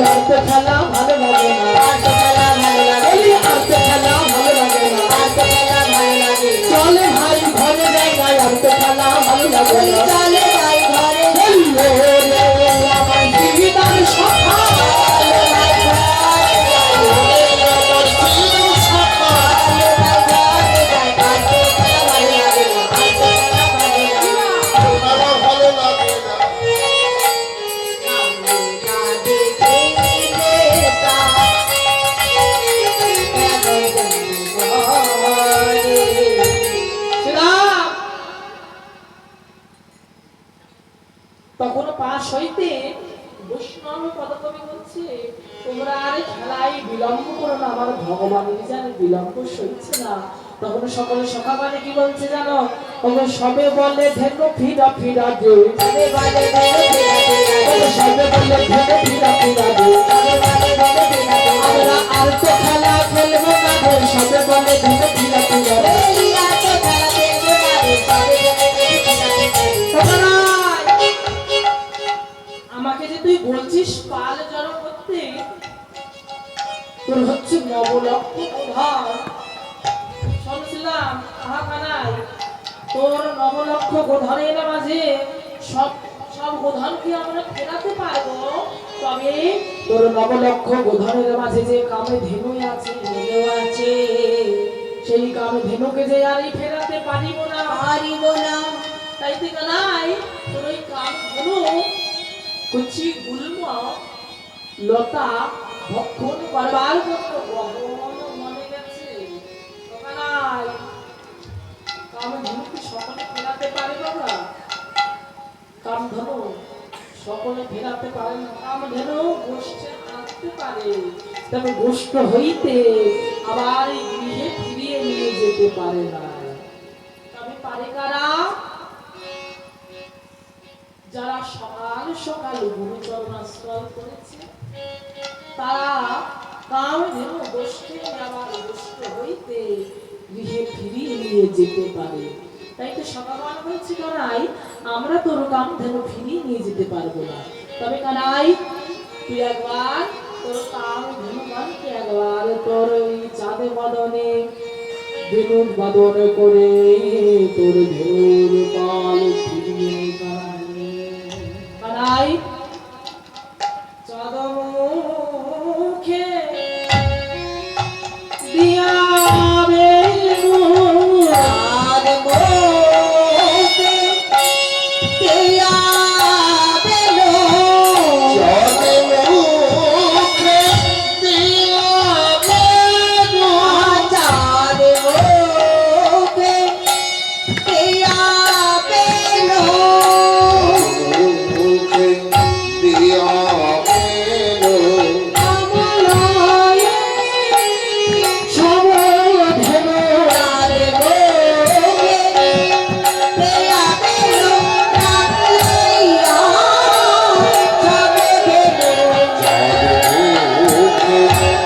আনতে খেলা ভালো লাগে না আজ খেলা ভালো লাগে আনতে খেলা ভালো লাগে না আজ খেলা ভালো লাগে চলে ভাই ঘরে যাই নাই আনতে খেলা ভালো লাগে বলি না চলে যাই ঘরে বললো রে আমার জীবিতার সখা ভালো লাগে না শ্রীরাম তখন পাশ হইতে বৈষ্ণব পদকবি বলছে তোমরা আর খেলায় বিলম্ব করো না আমার ভগবানের জানে বিলম্ব সইছে না তখন সকলে সকালে কি বলছে জানো তখন সবে বলে ধেনু ফিরা ফিরা দে সবে বলে ধেনু ফিরা ফিরা দে আমরা আর তো খেলা খেলবো না রে সবে বলে ধেনু ফিরা ফিরা দে আমাকে যে তুই বলছিস পাল জড়ো করতে তোর হচ্ছে নবলক্ষ প্রধান শুনছিলাম আহা কানাই তোর নবলক্ষ গোধনের মাঝে সব সব গোধন কি আমরা ফেরাতে পারবো তবে তোর নবলক্ষ গোধনের মাঝে যে কামে ধেনু আছে সেই কামে ধেনুকে যে আর ফেরাতে পারিব না তাই তুই কানাই তোর ওই কাম ধেনু কুচি গুল্ম লতা ভক্ষণ করবার জন্য গহন মনে গেছে ওখানাই কামধনু কি সকলে ফেরাতে পারে বাবা কামধনু সকলে ফেরাতে পারে না কামধনু গোষ্ঠে আনতে পারে তবে গোষ্ঠ হইতে আবার এই গৃহে ফিরিয়ে নিয়ে যেতে পারে না তবে পারে কারা যারা সকাল সকাল গুরুচরণাশ্রয় করেছে তারা কামধেনু গোষ্ঠে আবার গোষ্ঠ হইতে গৃহে ফিরিয়ে নিয়ে যেতে পারে তাই তো সকাল বলছি কানাই আমরা তোর কামধেনু ফিরিয়ে নিয়ে যেতে পারবো না তবে কানাই তুই একবার তোর কাল ধনুমানকে একবার তোর ওই চাঁদে বদনে বেলুন বদন করে তোর ধনুর কাল ফিরিয়ে কানাই চাঁদ মুখে দিয়া বেলুন আর মোকে দিয়া বেলো চাঁদ মুখে দিয়া বেলুন চাঁদ মোকে দিয়া বেলো মুখে দিয়া বেলুন আমলায় সবল ধেনু আর মোকে দিয়া বেলো রাখলাইয়া সবে বেলো চাঁদ মুখে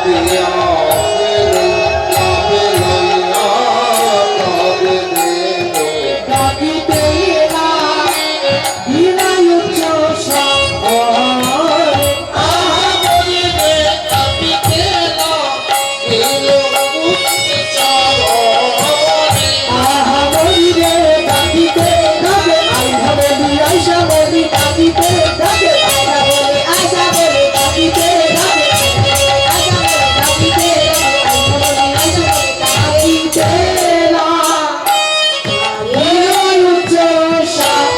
দিয়া বেলুন তবে লইয়া তবে দেব ডাকিতে এলা বিনায় উচ্চ সাগর আহা বলিবে কাপিতে না এলো মুক্তি চারণে আহা বলিরে ডাকিতে ডাকে আই ধরে দিয়াই সাবলি ডাকিতে ডাকে আশা বলে আশা বলে ডাকিতে ডাকে আশা বলে ডাকিতে আশা বলে ডাকিতে এলা বিনায় উচ্চ সাগর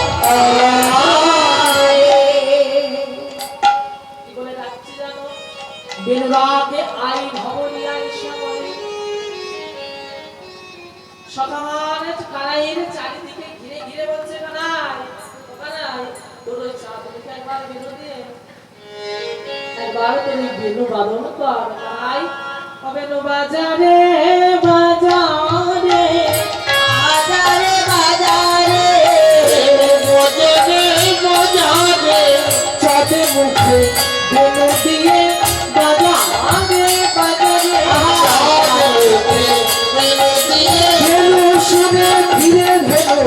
কি বলে ডাকছি জানো বেনুরাকে আই ভবনী আই শ্যামলী সকালে কানাইয়ের চারিদিকে ঘিরে ঘিরে বলছে কানাই ও কানাই তোর ওই চাঁদনিকে একবার বেনু দিয়ে একবার তোর ওই বেনু বাদন কর কানাই ও বেনু বাজারে বাজারে বাজারে বাজারে মজনে মজাবে চাঁদে মুখে বেনু দিয়ে বাজারে বাজারে চাঁদেতে মেলে দিয়ে বেনু শুনে ধীরে ধীরে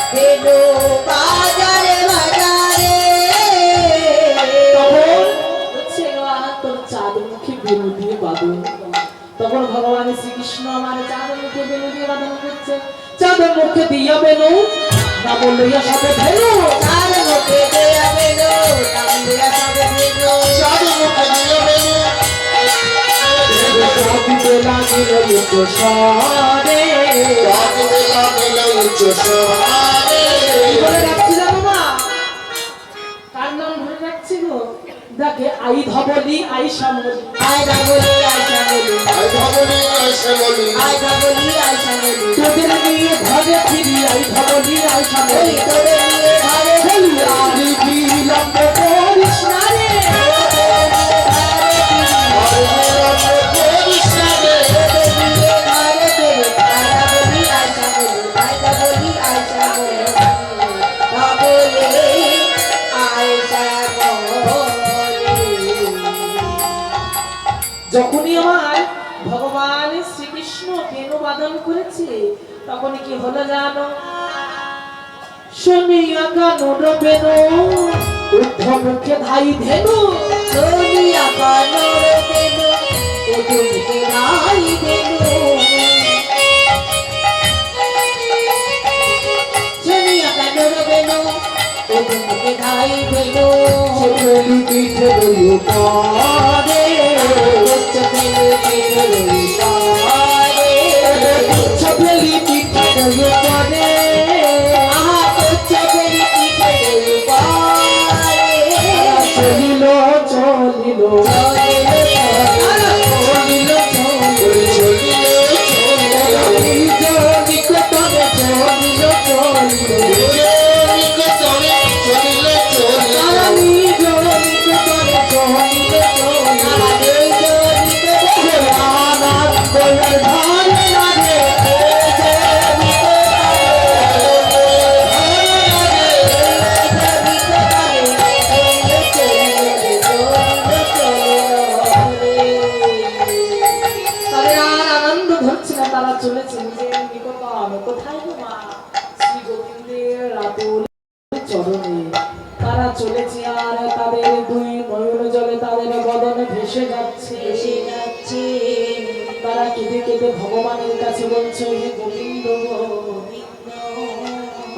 বেলো বাজারে বাজারে তখন হচ্ছে তোর চাঁদ মুখে বেনু দিয়ে বাদন তখন ভগবান শ্রীকৃষ্ণ আমার চাঁদ মুখে বেনু দিয়ে বাদন করছে চাঁদ মুখে দিয়া বেনু না বলইয়া সবে ভেনু তার মুখে দেয়া বেলো নাম দেয়া সবে বেলো চাঁদ মুখে দিয়ে বেলুন চাঁদিতে লাগিল উচ্চ স্বরে চাঁদে লাগিল উচ্চ স্বরে কি বলে রাখছি জানো মা কার নাম ধরে রাখছি গো দেখে আই ধবলি আই শ্যামলি আয় বলি আশা বলি আই ভবনে এসে বলি আয় বলি আশা বলি তোদের নিয়ে ঘরে ফিরি আই ধবলি আই ওই শ্যামলি তোরে নিয়ে ঘরে বলি আরে বিলম্ব করিস না রে আর বিলম্ব করিস না রে যখনই আমার ভগবান শ্রীকৃষ্ণ বেনু বাদন করেছে তখন কি হলো জানো শুনিয়া কানুর বেনু ঊর্ধ্ব মুখে ধাই ধেনু চোখেলি পিঠে রইও পারে চোখেলি পিঠে রইও পারে চলিল চলিল চলিল চলিল নিকটনে চলিল চলিল নিজ নিকটনে চলিল চলিল আনন্দের ধারে লাগে তাদের আর আনন্দ ধরছে না তারা চলেছে নিজের নিকট চরণে তারা চলেছে আর তাদের দুই নয়ন জলে তাদের বদন ভেসে যাচ্ছে এসে যাচ্ছে তারা কেঁদে কেঁদে ভগবানের কাছে বলছে হে গোবিন্দ গো,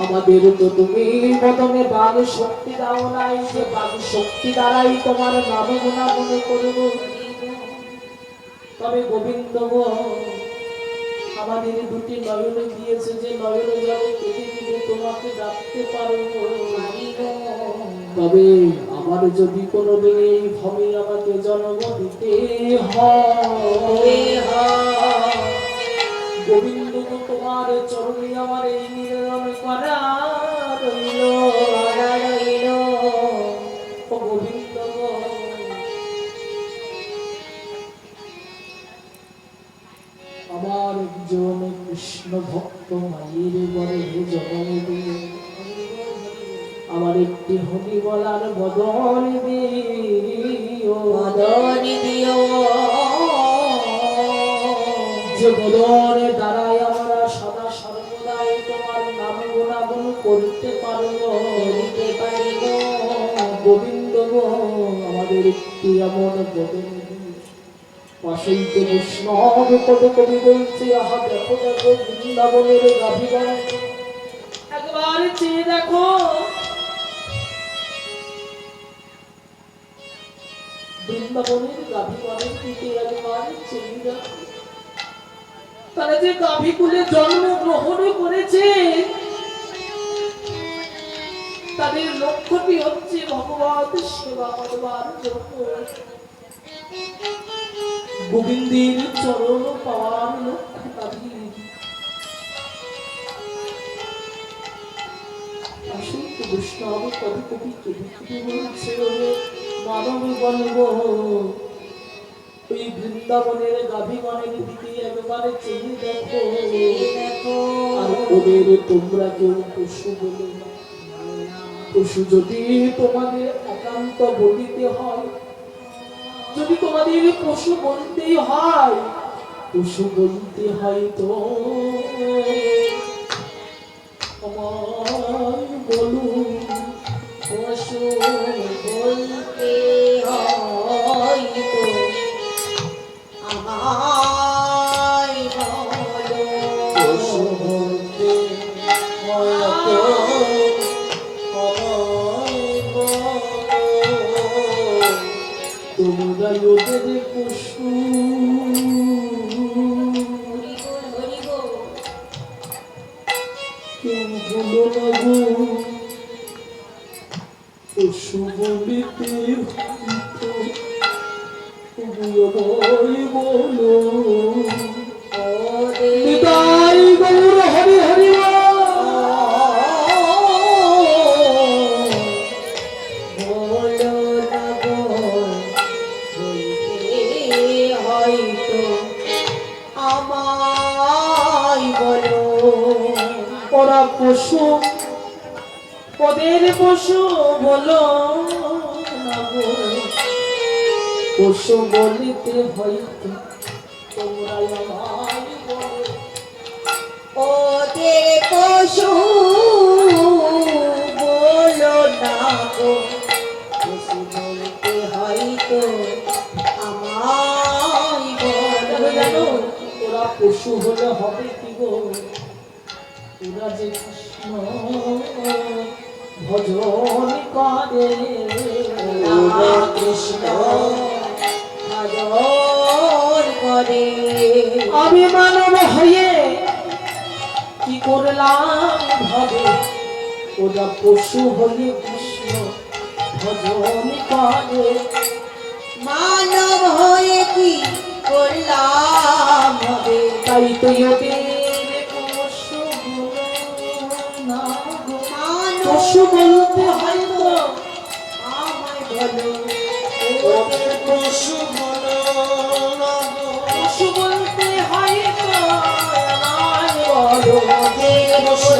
আমাদের তো তুমি বদনে বাঘ শক্তি দাও নাই যে বাঘ শক্তি দ্বারাই তোমার নাম গুণাগুণ করব। তবে গোবিন্দ গো, আমাদের দুটি নয়ন দিয়েছে যে নয়ন জলে কেঁদে কেঁদে তোমাকে ডাকতে পারবো। তবে আমার যদি কোনোদিন এই ভবে আমাকে জন্ম দিতে হয়, গোবিন্দ গো, তোমার চরণে আমার এই নিবেদন করা রইল। ও গোবিন্দ গো, আমার একজন কৃষ্ণ ভক্ত মায়ের বরে জন্ম দিয়ে আমার একটি হরি বলার বদন দিও, যে বদনে দ্বারাই আমরা সদা সর্বদাই তোমার নাম গুণাগুণ করতে পারব। গোবিন্দ গো, আমাদের একটি এমন বদন পাশেই তো বৈষ্ণব কত কবি বলছে আহা দেখো দেখো বৃন্দাবনের গাভীগণ, একবার চেয়ে দেখো বৃন্দাবনের গাভীগণের দিকে একবার চেয়ে দেখো। তারা যে গাভীকুলে জন্ম গ্রহণ করেছে তাদের লক্ষ্যটি হচ্ছে ভগবত সেবা করবার জন্য, গোবিন্দের চরণ পাওয়ার লক্ষ্য তাদের। আসন্ত বৈষ্ণব কবি কবি কবি বলছে মানব গণব ওই বৃন্দাবনের গাভীগণের দিকে একবারে চেয়ে দেখো। আর ওদের তোমরা কেউ পশু বলে না। পশু যদি তোমাদের একান্ত বলিতে হয়, যদি তোমাদের পশু বলতেই হয়, পশু বলতে হয় তো আমার বলুন। পশু বলতে হয় তো আমায় বলো। পশু বলতে হয়তো আমায় বলো। তোমরা ওদের পশু কেউ বলো না গো, পশু বলিতে বলো। নিতাই গৌর হরি হরি বলো না গো, বলতে হয়তো আমায় বলো। ওরা পশু, ওদের পশু বলো না গো, পশু বলিতে হয়তো তোমরা আমায় বলো। ওদের পশু বলো না গো, পশু বলতে হয়তো আমায় তবে জানো বলো। ওরা পশু হলে হবে কি গো, ওরা যে কৃষ্ণ ভজন করে, ওরা কৃষ্ণ ভজন করে। আমি মানব হয়ে কি করলাম ভাবে, ওরা পশু হলে কৃষ্ণ ভজন করে। মানব হয়ে কি করলাম হবে, তাই তো ওদের পশু বলো না গো, পশু বলতে হয় তো আমায় বলো। ওদের পশু বলো না গো। পশু বলতে হয় তো আমায় বলো। ওদের পশু পশু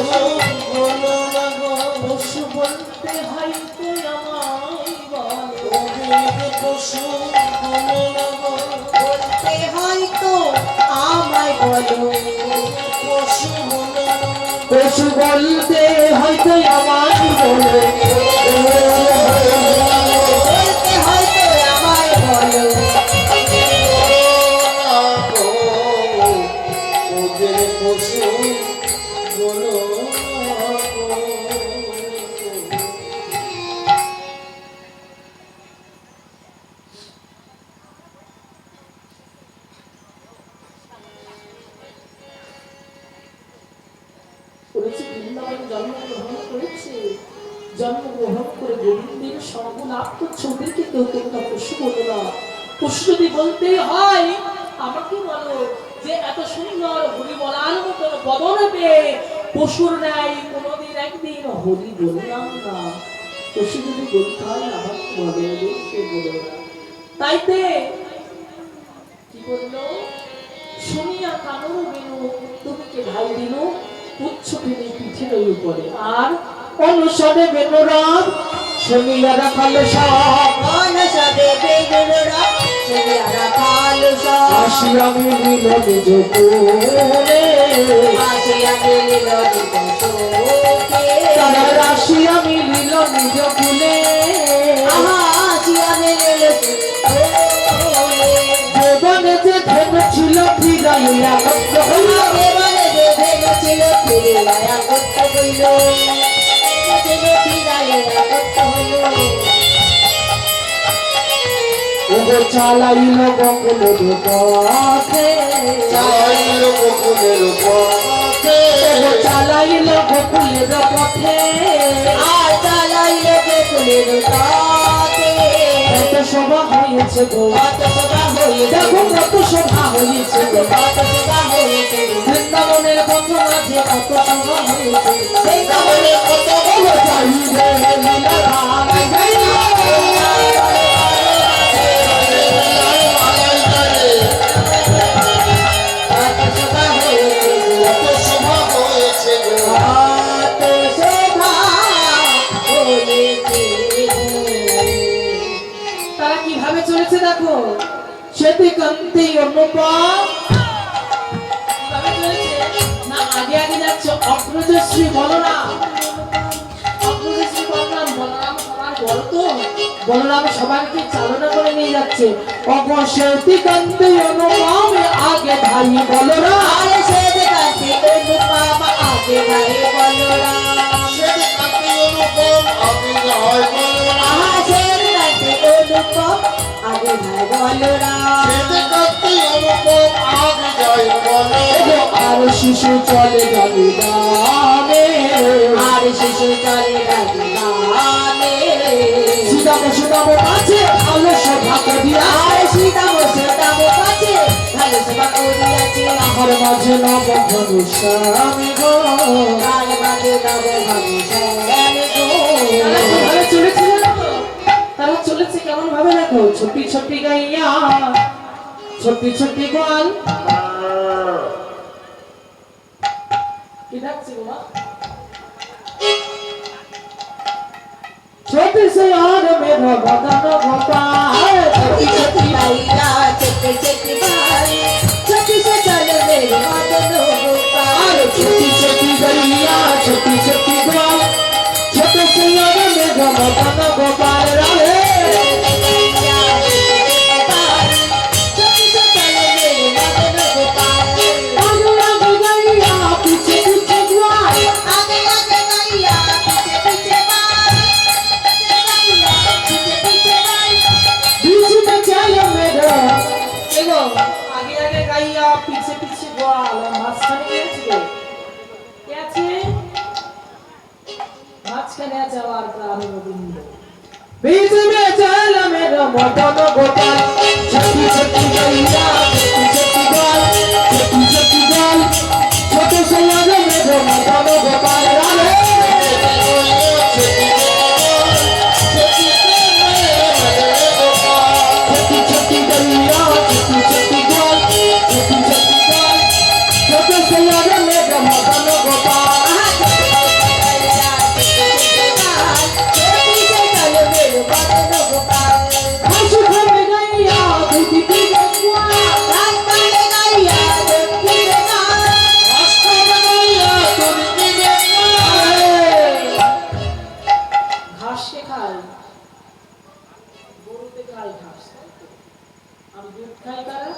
বলো না গো। পশু বলতে হয় তো আমায় বলো। ওদের পশু বলো না গো। বলতে হয়তো আমায় বলো। পশু বলো না গো। পশু বলতে হয়তো আমায় বলো। জন্মগ্রহণ করেছে, জন্মগ্রহণ করে গোবিন্দের সঙ্গ লাভ করছে, ওদেরকে কেউ তোমরা পশু বলো না। পশু যদি বলতেই হয় আমাকে বলো যে এত সুন্দর হরি বলার মতন বদন পেয়ে পশুর ন্যায় কোনোদিন একদিন হরি বললাম না। পশু যদি বলতে হয় আমাকে বলো, ওদেরকে বলো না। তাইতে কি বললো, শুনিয়া কানর বিনু তুমি কে ভাই দিনু উচ্চ ফেলে পিঠের উপরে, আর অনুসরে বেনুরাম শুনিয়া রাখালো সব অনসদে বেগুনরা শুনিয়া রাখালো সব। আসিয়া মিলিল নিজ কোলে, আসিয়া মিলিল নিজ শোকে। তারা আসিয়া মিলিল নিজ কুলে। আহা আসিয়া মিলিল শোকে। জীবনে যে ধন ছিল ফিরাইয়া মুক্ত হইল, দেবলে যে ধেনু ছিল ফিরিয়া মুক্ত হইল। ধেনু ফিরাইয়া মুক্ত হইল। ওগো চালাইল বকুলের পথে, চালাইল বকুলের পথে, ওগো চালাইল বকুলের পথে। আর চালাইল বকুলের পথে। কত শোভা হয়েছে গো, কত শোভা হয়েছে, দেখো কত শোভা হয়েছে গো, কত শোভা হয়েছে। বৃন্দাবনের পথ মাঝে কত শোভা হয়েছে। বৃন্দাবনে কত ওগো চাইবে লীলারাম, কত শোভা হয়েছে, কত শোভা হয়েছে গো। কত শোভা হয়েছে। তারা কিভাবে চলেছে দেখো, সেতে কান্তি অনুপম কিভাবে চলেছে না, আগে আগে যাচ্ছে অগ্রজশ্রী বলরাম, অগ্রজশ্রী বলরাম, বলরাম সবার বড় তো, বলরাম সবাইকে চালনা করে নিয়ে যাচ্ছে। অগসেতি কান্তি অনুপম আগে ভাই বলরাম, আর সে কাছে অনুপম আগে ভাই বলরাম। সেটি কাটি অনুপম আমি হয় বলরাম, আর সে কাছে অনুপম আগে ভাই বলরাম। সেটি কাটি অনুপম আগে যাই বলে। ওগো আর শিশু চলে যাবে গানে, আর শিশু চলে গানে। সীতাম সীতাম আছে আলো শোভা করিয়া, আর সীতাম সীতাম কাছে ভালো সভা করিয়াছে। আমার মাঝে নব স্বামী গো। তার মাঝে নব ভাবে শ্যামে গো। তারা কিভাবে চলেছে জানো তো? তারা চলেছে কেমন ভাবে দেখো, ছোটি ছোটি গাইয়া ছোটি ছোটি গোয়াল। কি ডাকছে গো মা? ছোটি সে আর মেরা বদন গোপাল, ছোটি ছোটি গাইয়া চেকে চেকে ভাই ছোটি সে চলে মেরে মদন গোপাল। छोटी छोटी गैया छोटी छोटी गोपाल, छोटे से यार में गमन गोपाल रहे। आगे आगे गैया पीछे पीछे ग्वाल, बीच में चल मेरा एगो। आगे आगे गैया पीछे पीछे ग्वाल, মাঝখানে কে আছে? কে আছে? মাঝখানে আছে আমার প্রাণ গোবিন্দ। बीच में चल मेरा मदन गोपाल, छोटी छोटी गैया छोटी छोटी ग्वाल, छोटी छोटी ग्वाल, छोटे से यार मेरा मदन गोपाल रहे। छोटी छोटी गैया छोटी छोटी ग्वाल, छोटी छोटी ग्वाल, छोटे से यार मेरा मदन गोपाल। हंस खम गैया दीदी की ग्वाल, ঘাস কে খায়? গরুতে খায় ঘাস, আর দুধ খায় কারা?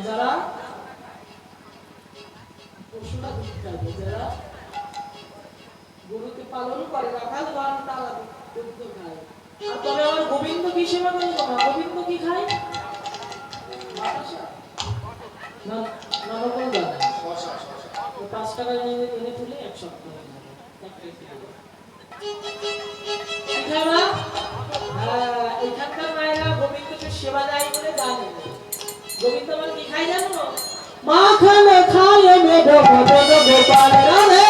যারা পশুরা দুধ খায়, যারা গরুকে পালন করে রাখাল বান তারা দুধ খায়। আর তবে আমার গোবিন্দ কি সেবা করে না? গোবিন্দ কি খায়? বাতাসা না না বলবা, 5 টাকা এনে তুলে 1 সপ্তাহ হয়ে যাবে। এখানে এখানকার মায়েরা গোবিন্দকে সেবা দেয় বলে জানে। গোবিন্দ আমার কি খাই জানো? মাখন খায় মেঢো মদন গোপাল রাধে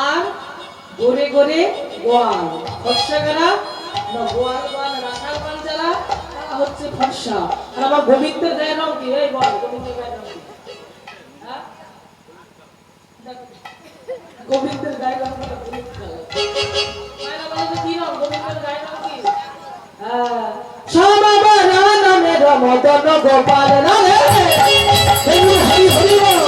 আর গোরে গোরে গোয়াল ফর্সা গারা না গোয়াল গান রাখাল গান যারা তারা হচ্ছে ফর্সা। আর আমার গোবিন্দের গায়ের রং কি? এই বল গোবিন্দের গায়ের রং কি? হ্যাঁ গোবিন্দের গায়ের রং কি? মায়েরা বলে যে কি রং? গোবিন্দের গায়ের রং কি? হ্যাঁ সমাবরণ মে মদন গোপাল রাধে হরি হরি হরি বল।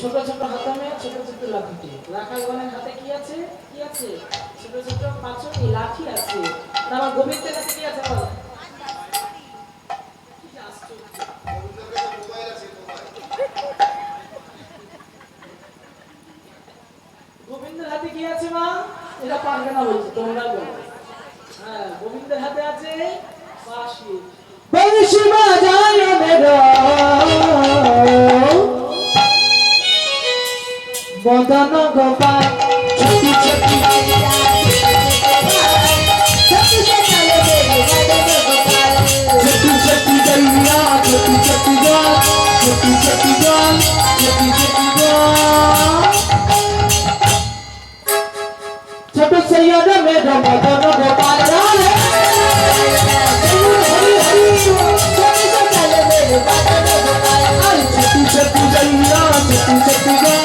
ছোট ছোট হাতে ছোট ছোট লাঠি। রাখালগণের হাতে কি আছে? কি আছে? ছোট ছোট পাঁচটি লাঠি আছে। আর আমার গোবিন্দের হাতে কি আছে বল? গোবিন্দের হাতে কি আছে মা? এটা পারবে না বলছি, তোমরা বলো। হ্যাঁ গোবিন্দের হাতে আছে বাঁশি। বাঁশি বাজায় মেরা মদন গোপাল ছটি ছটি ছটি ছটি গলিয়া ছটি ছটি গাল ছটি ছটি গাল ছটি ছটি গাল ছোট সৈয়দ মেরা মদন গোপাল রাধে ছটি ছটি গলিয়া ছটি ছটি গাল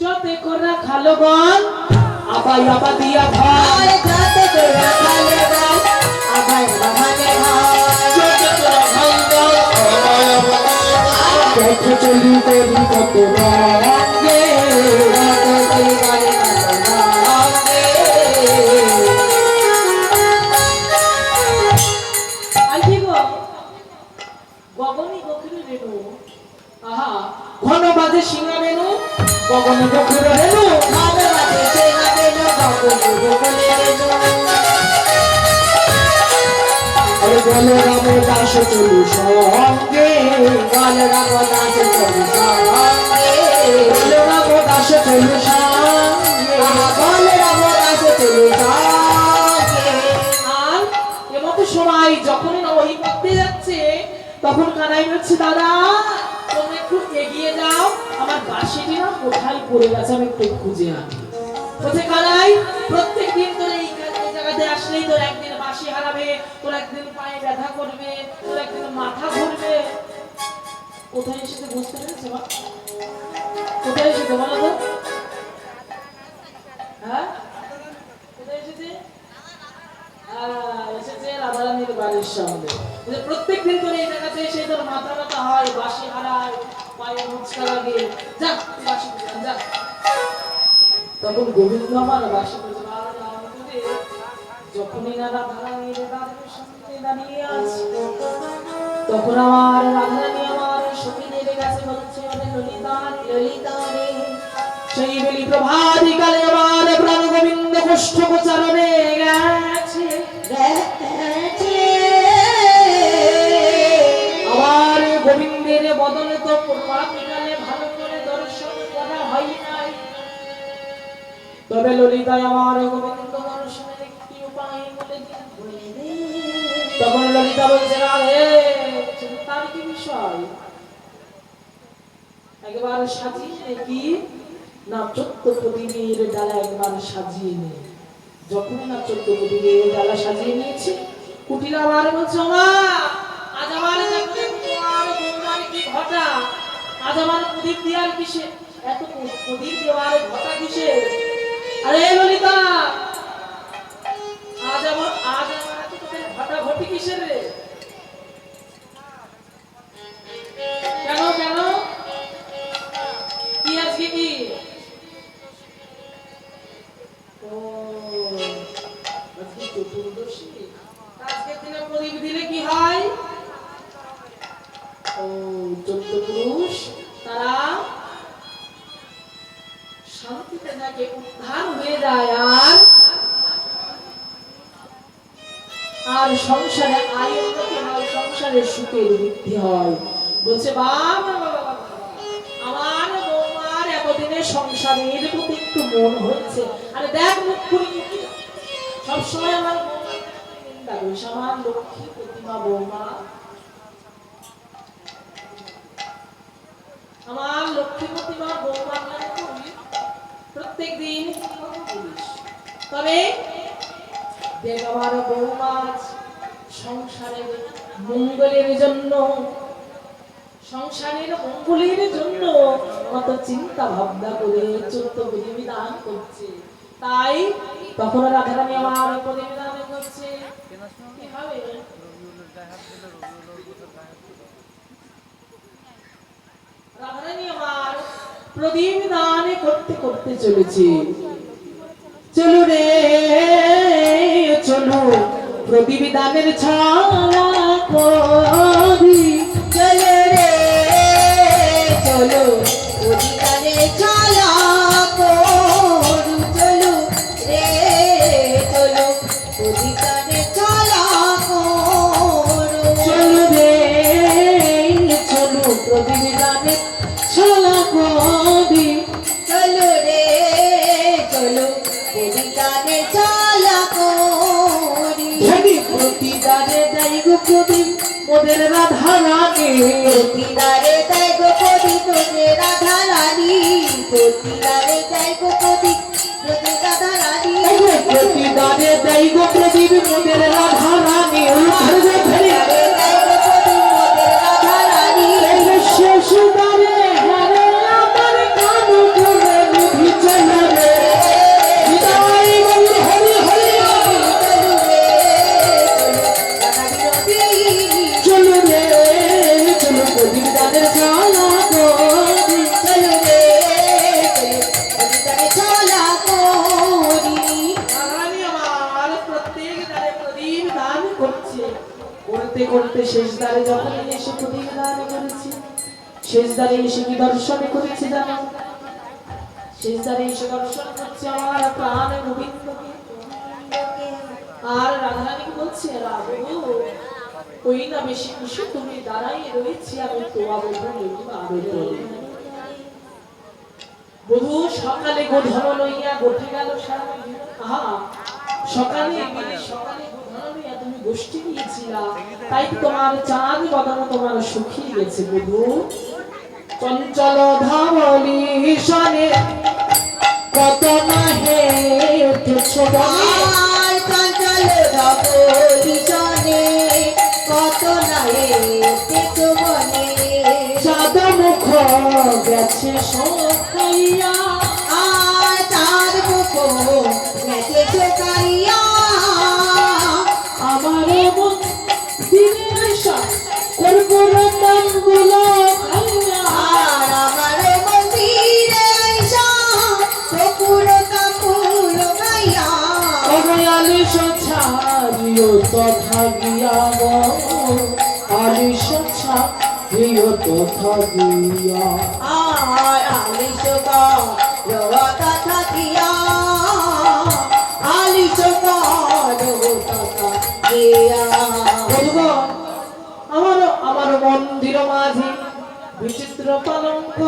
জতে করা খালো গান আবাই আবা দিয়া ভাই জতে করা খালো গান আবাই বাবানে ভাই জতে করা খালো গান আবাই আবা দেখো চলি করি কত রঙে রঙে চলি করি কত রঙে আইছি গো গগনি গখরি রেণু আহা ঘন বাজে সিংহা বেনু গগনে গখরে রেণু ভাবে বাজে সিংহা বেনু গগনে গখরে রেণু আরে বলে রাম দাস চলু সঙ্গে বলে রাম দাস চলু সঙ্গে বলে রাম দাস চলু সঙ্গে বলে রাম দাস চলু সঙ্গে। আর এমতো সময় যখন ওই পথে যাচ্ছে তখন কানাই বলছে দাদা তুমি একটু এগিয়ে যাও, আমার বাঁশিটি না কোথায় পড়ে গেছে আমি একটু খুঁজে আনি। বলছে কানাই প্রত্যেকদিন তোর এই জায়গাতে আসলেই তোর একদিন বাঁশি হারাবে, তোর একদিন পায়ে ব্যথা করবে, তোর একদিন মাথা ঘুরবে। কোথায় এসেছে বুঝতে পেরেছো মা? কোথায় এসেছে বলো তো? হ্যাঁ, কোথায় এসেছে? এসেছে রাধারানীর বাড়ির সামনে। প্রত্যেক দিন করে এই জায়গাতে এসে তোর মাথা ব্যথা হয়, বাঁশি হারায়, পায়ে মুচকা লাগে। যা তুই বাঁশি বাজা, যা। তখন গোবিন্দ আমার বাঁশি বাজে, যখনই না রাধারানীর বাড়ির সামনে দাঁড়িয়ে আছে, তখন আমার রাধারানী আমার সখীদের কাছে বলছে, ললিতা ললিতা রে, সেই বেলি প্রভাতী কালে আমার প্রাণ গোবিন্দ কষ্ট প্রচারণে গেছে। আমার গোবিন্দের বদলে তো প্রভাতকালে ভালো করে দর্শন করা হয় নাই। তবে ললিতায় আমার গোবিন্দ দর্শনের একটি উপায় বলে দিন। তখন ললিতা বলছে, রাধে তার কি বিষয় একবার সাজিয়ে কি না 14 প্রদীপের ডালা একবার সাজিয়ে নে। যখন না 14 প্রদীপের ডালা সাজিয়ে নিয়েছে, কুটিলা আবার বলছে, মা আজ আমার তোমার বৌমার কি ঘটা, আজ আমার প্রদীপ দেওয়ার কিসে, এত প্রদীপ দেওয়ার ঘটা কিসে? আরে ললিতা, আজ আমার এত তোদের ঘটা ঘটি কিসের রে? কেন কেন কি আজকে কি? ও আজকে চতুর্দশী, আজকের দিনে প্রদীপ দিলে কি হয়? ও 14 পুরুষ তারা শান্তিতে নাকি উদ্ধার হয়ে যায়, আর সংসারে আয় উন্নতি হয়, সংসারে সুখের বৃদ্ধি হয়। বলছে, বাবা আমার বৌমার এতদিনে সংসারের প্রতি একটু মন হয়েছে। আরে দেখ মুখপুরি, সবসময় আমার বৌমা নিন্দা করিস, আমার লক্ষ্মী প্রতিমা বৌমা, আমার লক্ষ্মী প্রতিমা বৌমা প্রত্যেক দিন বলিস। তবে দেখ আমার বৌমা সংসারের মঙ্গলের জন্য, সংসারের মঙ্গলের জন্য কত চিন্তা ভাবনা করে 14 প্রতিবিধান করছে। তাই তখন রাধারানী আমার প্রতিবিধান করছে, কি হবে? রাধারানী আমার প্রতিবিধান করতে করতে চলেছে। চলো রে চলো, প্রতিবিধানের ছায়া করি, চলো রে চলো, প্রতিদানে ছায়া করু, চলো রে চলো, প্রতিদানে ছায়া করু। চলো রে চলো, প্রতিবিধানের ছায়া করি, চলো রে চলো, প্রতিদানে ছায়া করি। ধনী প্রতিদানে দেয় গো প্রদীপ মোদের রাধারানী, প্রতিদানে দেয় গো প্রদীপ তোদের রাধারানী, প্রতিদানে দেয় গো প্রদীপ তোদের রাধারানী, প্রতিদানে দেয় গো প্রদীপ মোদের রাধারানী, প্রতিদানে দেয় গো প্রদীপ তোদের রাধারানী। শেষ দ্বারে হারে আমার কান করে নিধি চলো রে, বিদায় বল হরি হরি, চলো রে চলো, প্রতিদানের ছায়া করি, চলো রে চলো, প্রতিদানে ছায়া করি। রাধারানী আমার প্রত্যেক দ্বারে প্রদীপ দান করছে। করতে করতে শেষ দ্বারে যখন এসে প্রদীপ দান করেছে, শেষ দ্বারে এসে কি দর্শন করেছে জানো? শেষ দ্বারে এসে দর্শন করছে আমার প্রাণ গোবিন্দকে। আর রাধারানী বলছে, রাধু ওই না বেশি খুশি তুমি দাঁড়াই রয়েছি, আমি তো আবেদন। বধূ সকালে গোধন লইয়া গোঠে গেল সারা, আহা সকালে সকালে গোধন লইয়া তুমি গোষ্ঠী নিয়েছিলা, তাই তো তোমার চাঁদ বদন তোমার শুকিয়ে গেছে। বধূ চঞ্চল ধাবলি সনে কত না হে তুচ্ছ বনে, আর চঞ্চল ধবলিশনে কত নাহে পেতো মনে চাঁদ মুখ গেছে সখাইয়া আর তার মুখ গেছে চোখাইয়া আমার মন দিনের আশা করবো রতন গুলো খাইয়া আর আমার মন্দিরে আইসা কপুর কাপুর গাইয়া আলিশ ছাড়িও তথা গিয়া গো আলিশ ছাড়িও তথা গিয়া আর আলিশ কথা থাকিয়া আলিশ কথা গিয়া বলবো আমার মন্দির মাঝে বিচিত্র কলঙ্ক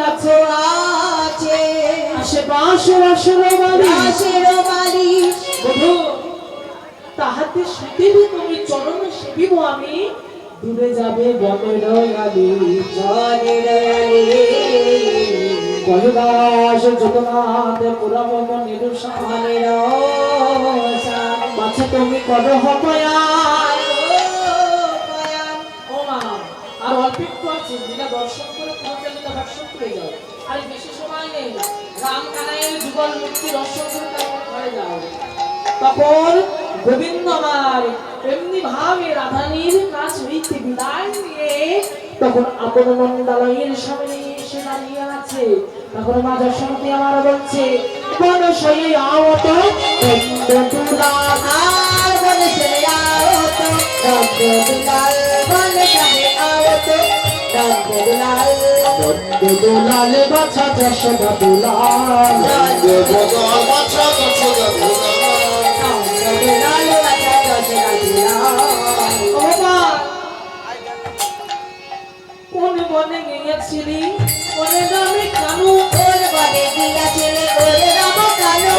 আছে আছে আশেপাশে আসর বাড়ি রাশের বাড়ি বধূ তাহাতে সেদিন তুমি চরণ সেবিব আমি দূরে যাবে বনের গালি কহিদাস জগন্নাথ পুরাব মনের সামনের মাঝে তুমি করো হপয়া ও মা আর অল্প একটু আছে লীলা দর্শন করে পুরোটা লীলা দর্শন করে যাও আর বেশি সময় নেই রাম কানাইয়ের যুগল মূর্তি দর্শন করে তারপর ঘরে যাও তখন গোবিন্দ আমার এমনি ভাবে রাধানীর কাছ হইতে বিদায় নিয়ে তখন আপন মন্ডালয়ের সামনে এসে দাঁড়িয়ে আছে তখন মা যশোমতী আমার বলছে বনশয়ে আওত বন্দুলা আর বলে চলে আওত দুলাল বলে চলে আওত দুলাল দুলাল বাছা যশোদা দুলাল দেবতার বাছা যশোদা দুলাল দুলাল বাচ্চা যশোদা দুলাল ও মা কোন বনে গিয়েছিলি বনে নামে কানু ওর বলে দিয়াছিলে ওর রাম কালো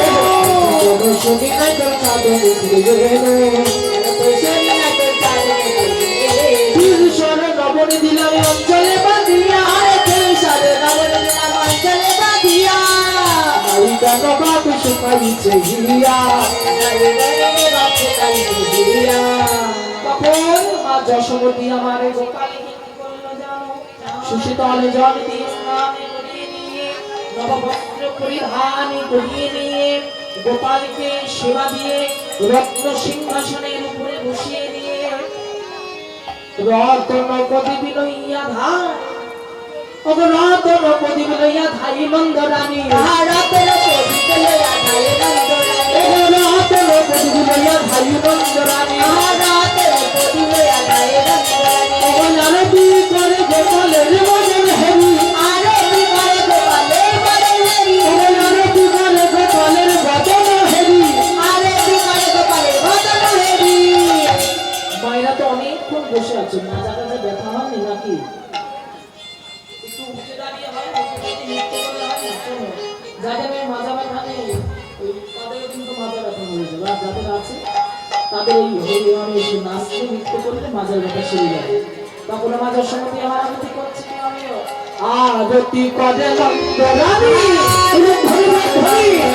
শুনি নাই তোর চাঁদে উঠে গেল শনি না তোর চাঁদে ঈশ্বর নবনী দিলাম অঞ্চলে বাঁধিয়া আরে কেশর নবর দিলাম অঞ্চলে বাঁধিয়া আই কেন বাপ শুকাইছে হিয়া তখন মা যশোমতী আমার গোপালকে কি করলো জানো সুশীতল জল দিয়ে স্নান করিয়ে নিয়ে নববস্ত্র পরিধান করিয়ে নিয়ে গোপালকে সেবা দিয়ে রত্ন সিংহাসনের উপরে বসিয়ে দিয়ে রতন প্রদীপ লইয়া ধাই রতন প্রদীপ লইয়া ধাই নন্দরানী ভারতের প্রদীপ লইয়া ঢালে নন্দরানী রতন প্রদীপ লইয়া ধাই নন্দরানী ভারতের প্রদীপ লইয়া ঢালে নন্দরানী আরতি করে গোপালের মজন হেরি আরতি করে গোপালের বদন হেরি আরতি করে গোপালের মজন হেরি আরতি করে গোপালের বদন হেরি মায়েরা তো অনেকক্ষণ বসে আছে মাজা কাজে ব্যথা হয়নি নাকি একটু উঠে দাঁড়িয়ে হয় নৃত্য করলে হয় না শোনো যাদের মাজা ব্যথা নেই ওই তাদের কিন্তু মাজা ব্যথা হয়ে যাবে আর যাদের আছে তাদের এই হরি হরি এসে নাচতে নৃত্য করলে মাজার ব্যথা সেরে যাবে তখন মাজার সমিতি আমার আরতি করছে আমিও আরতি করে নন্দরানী ধরি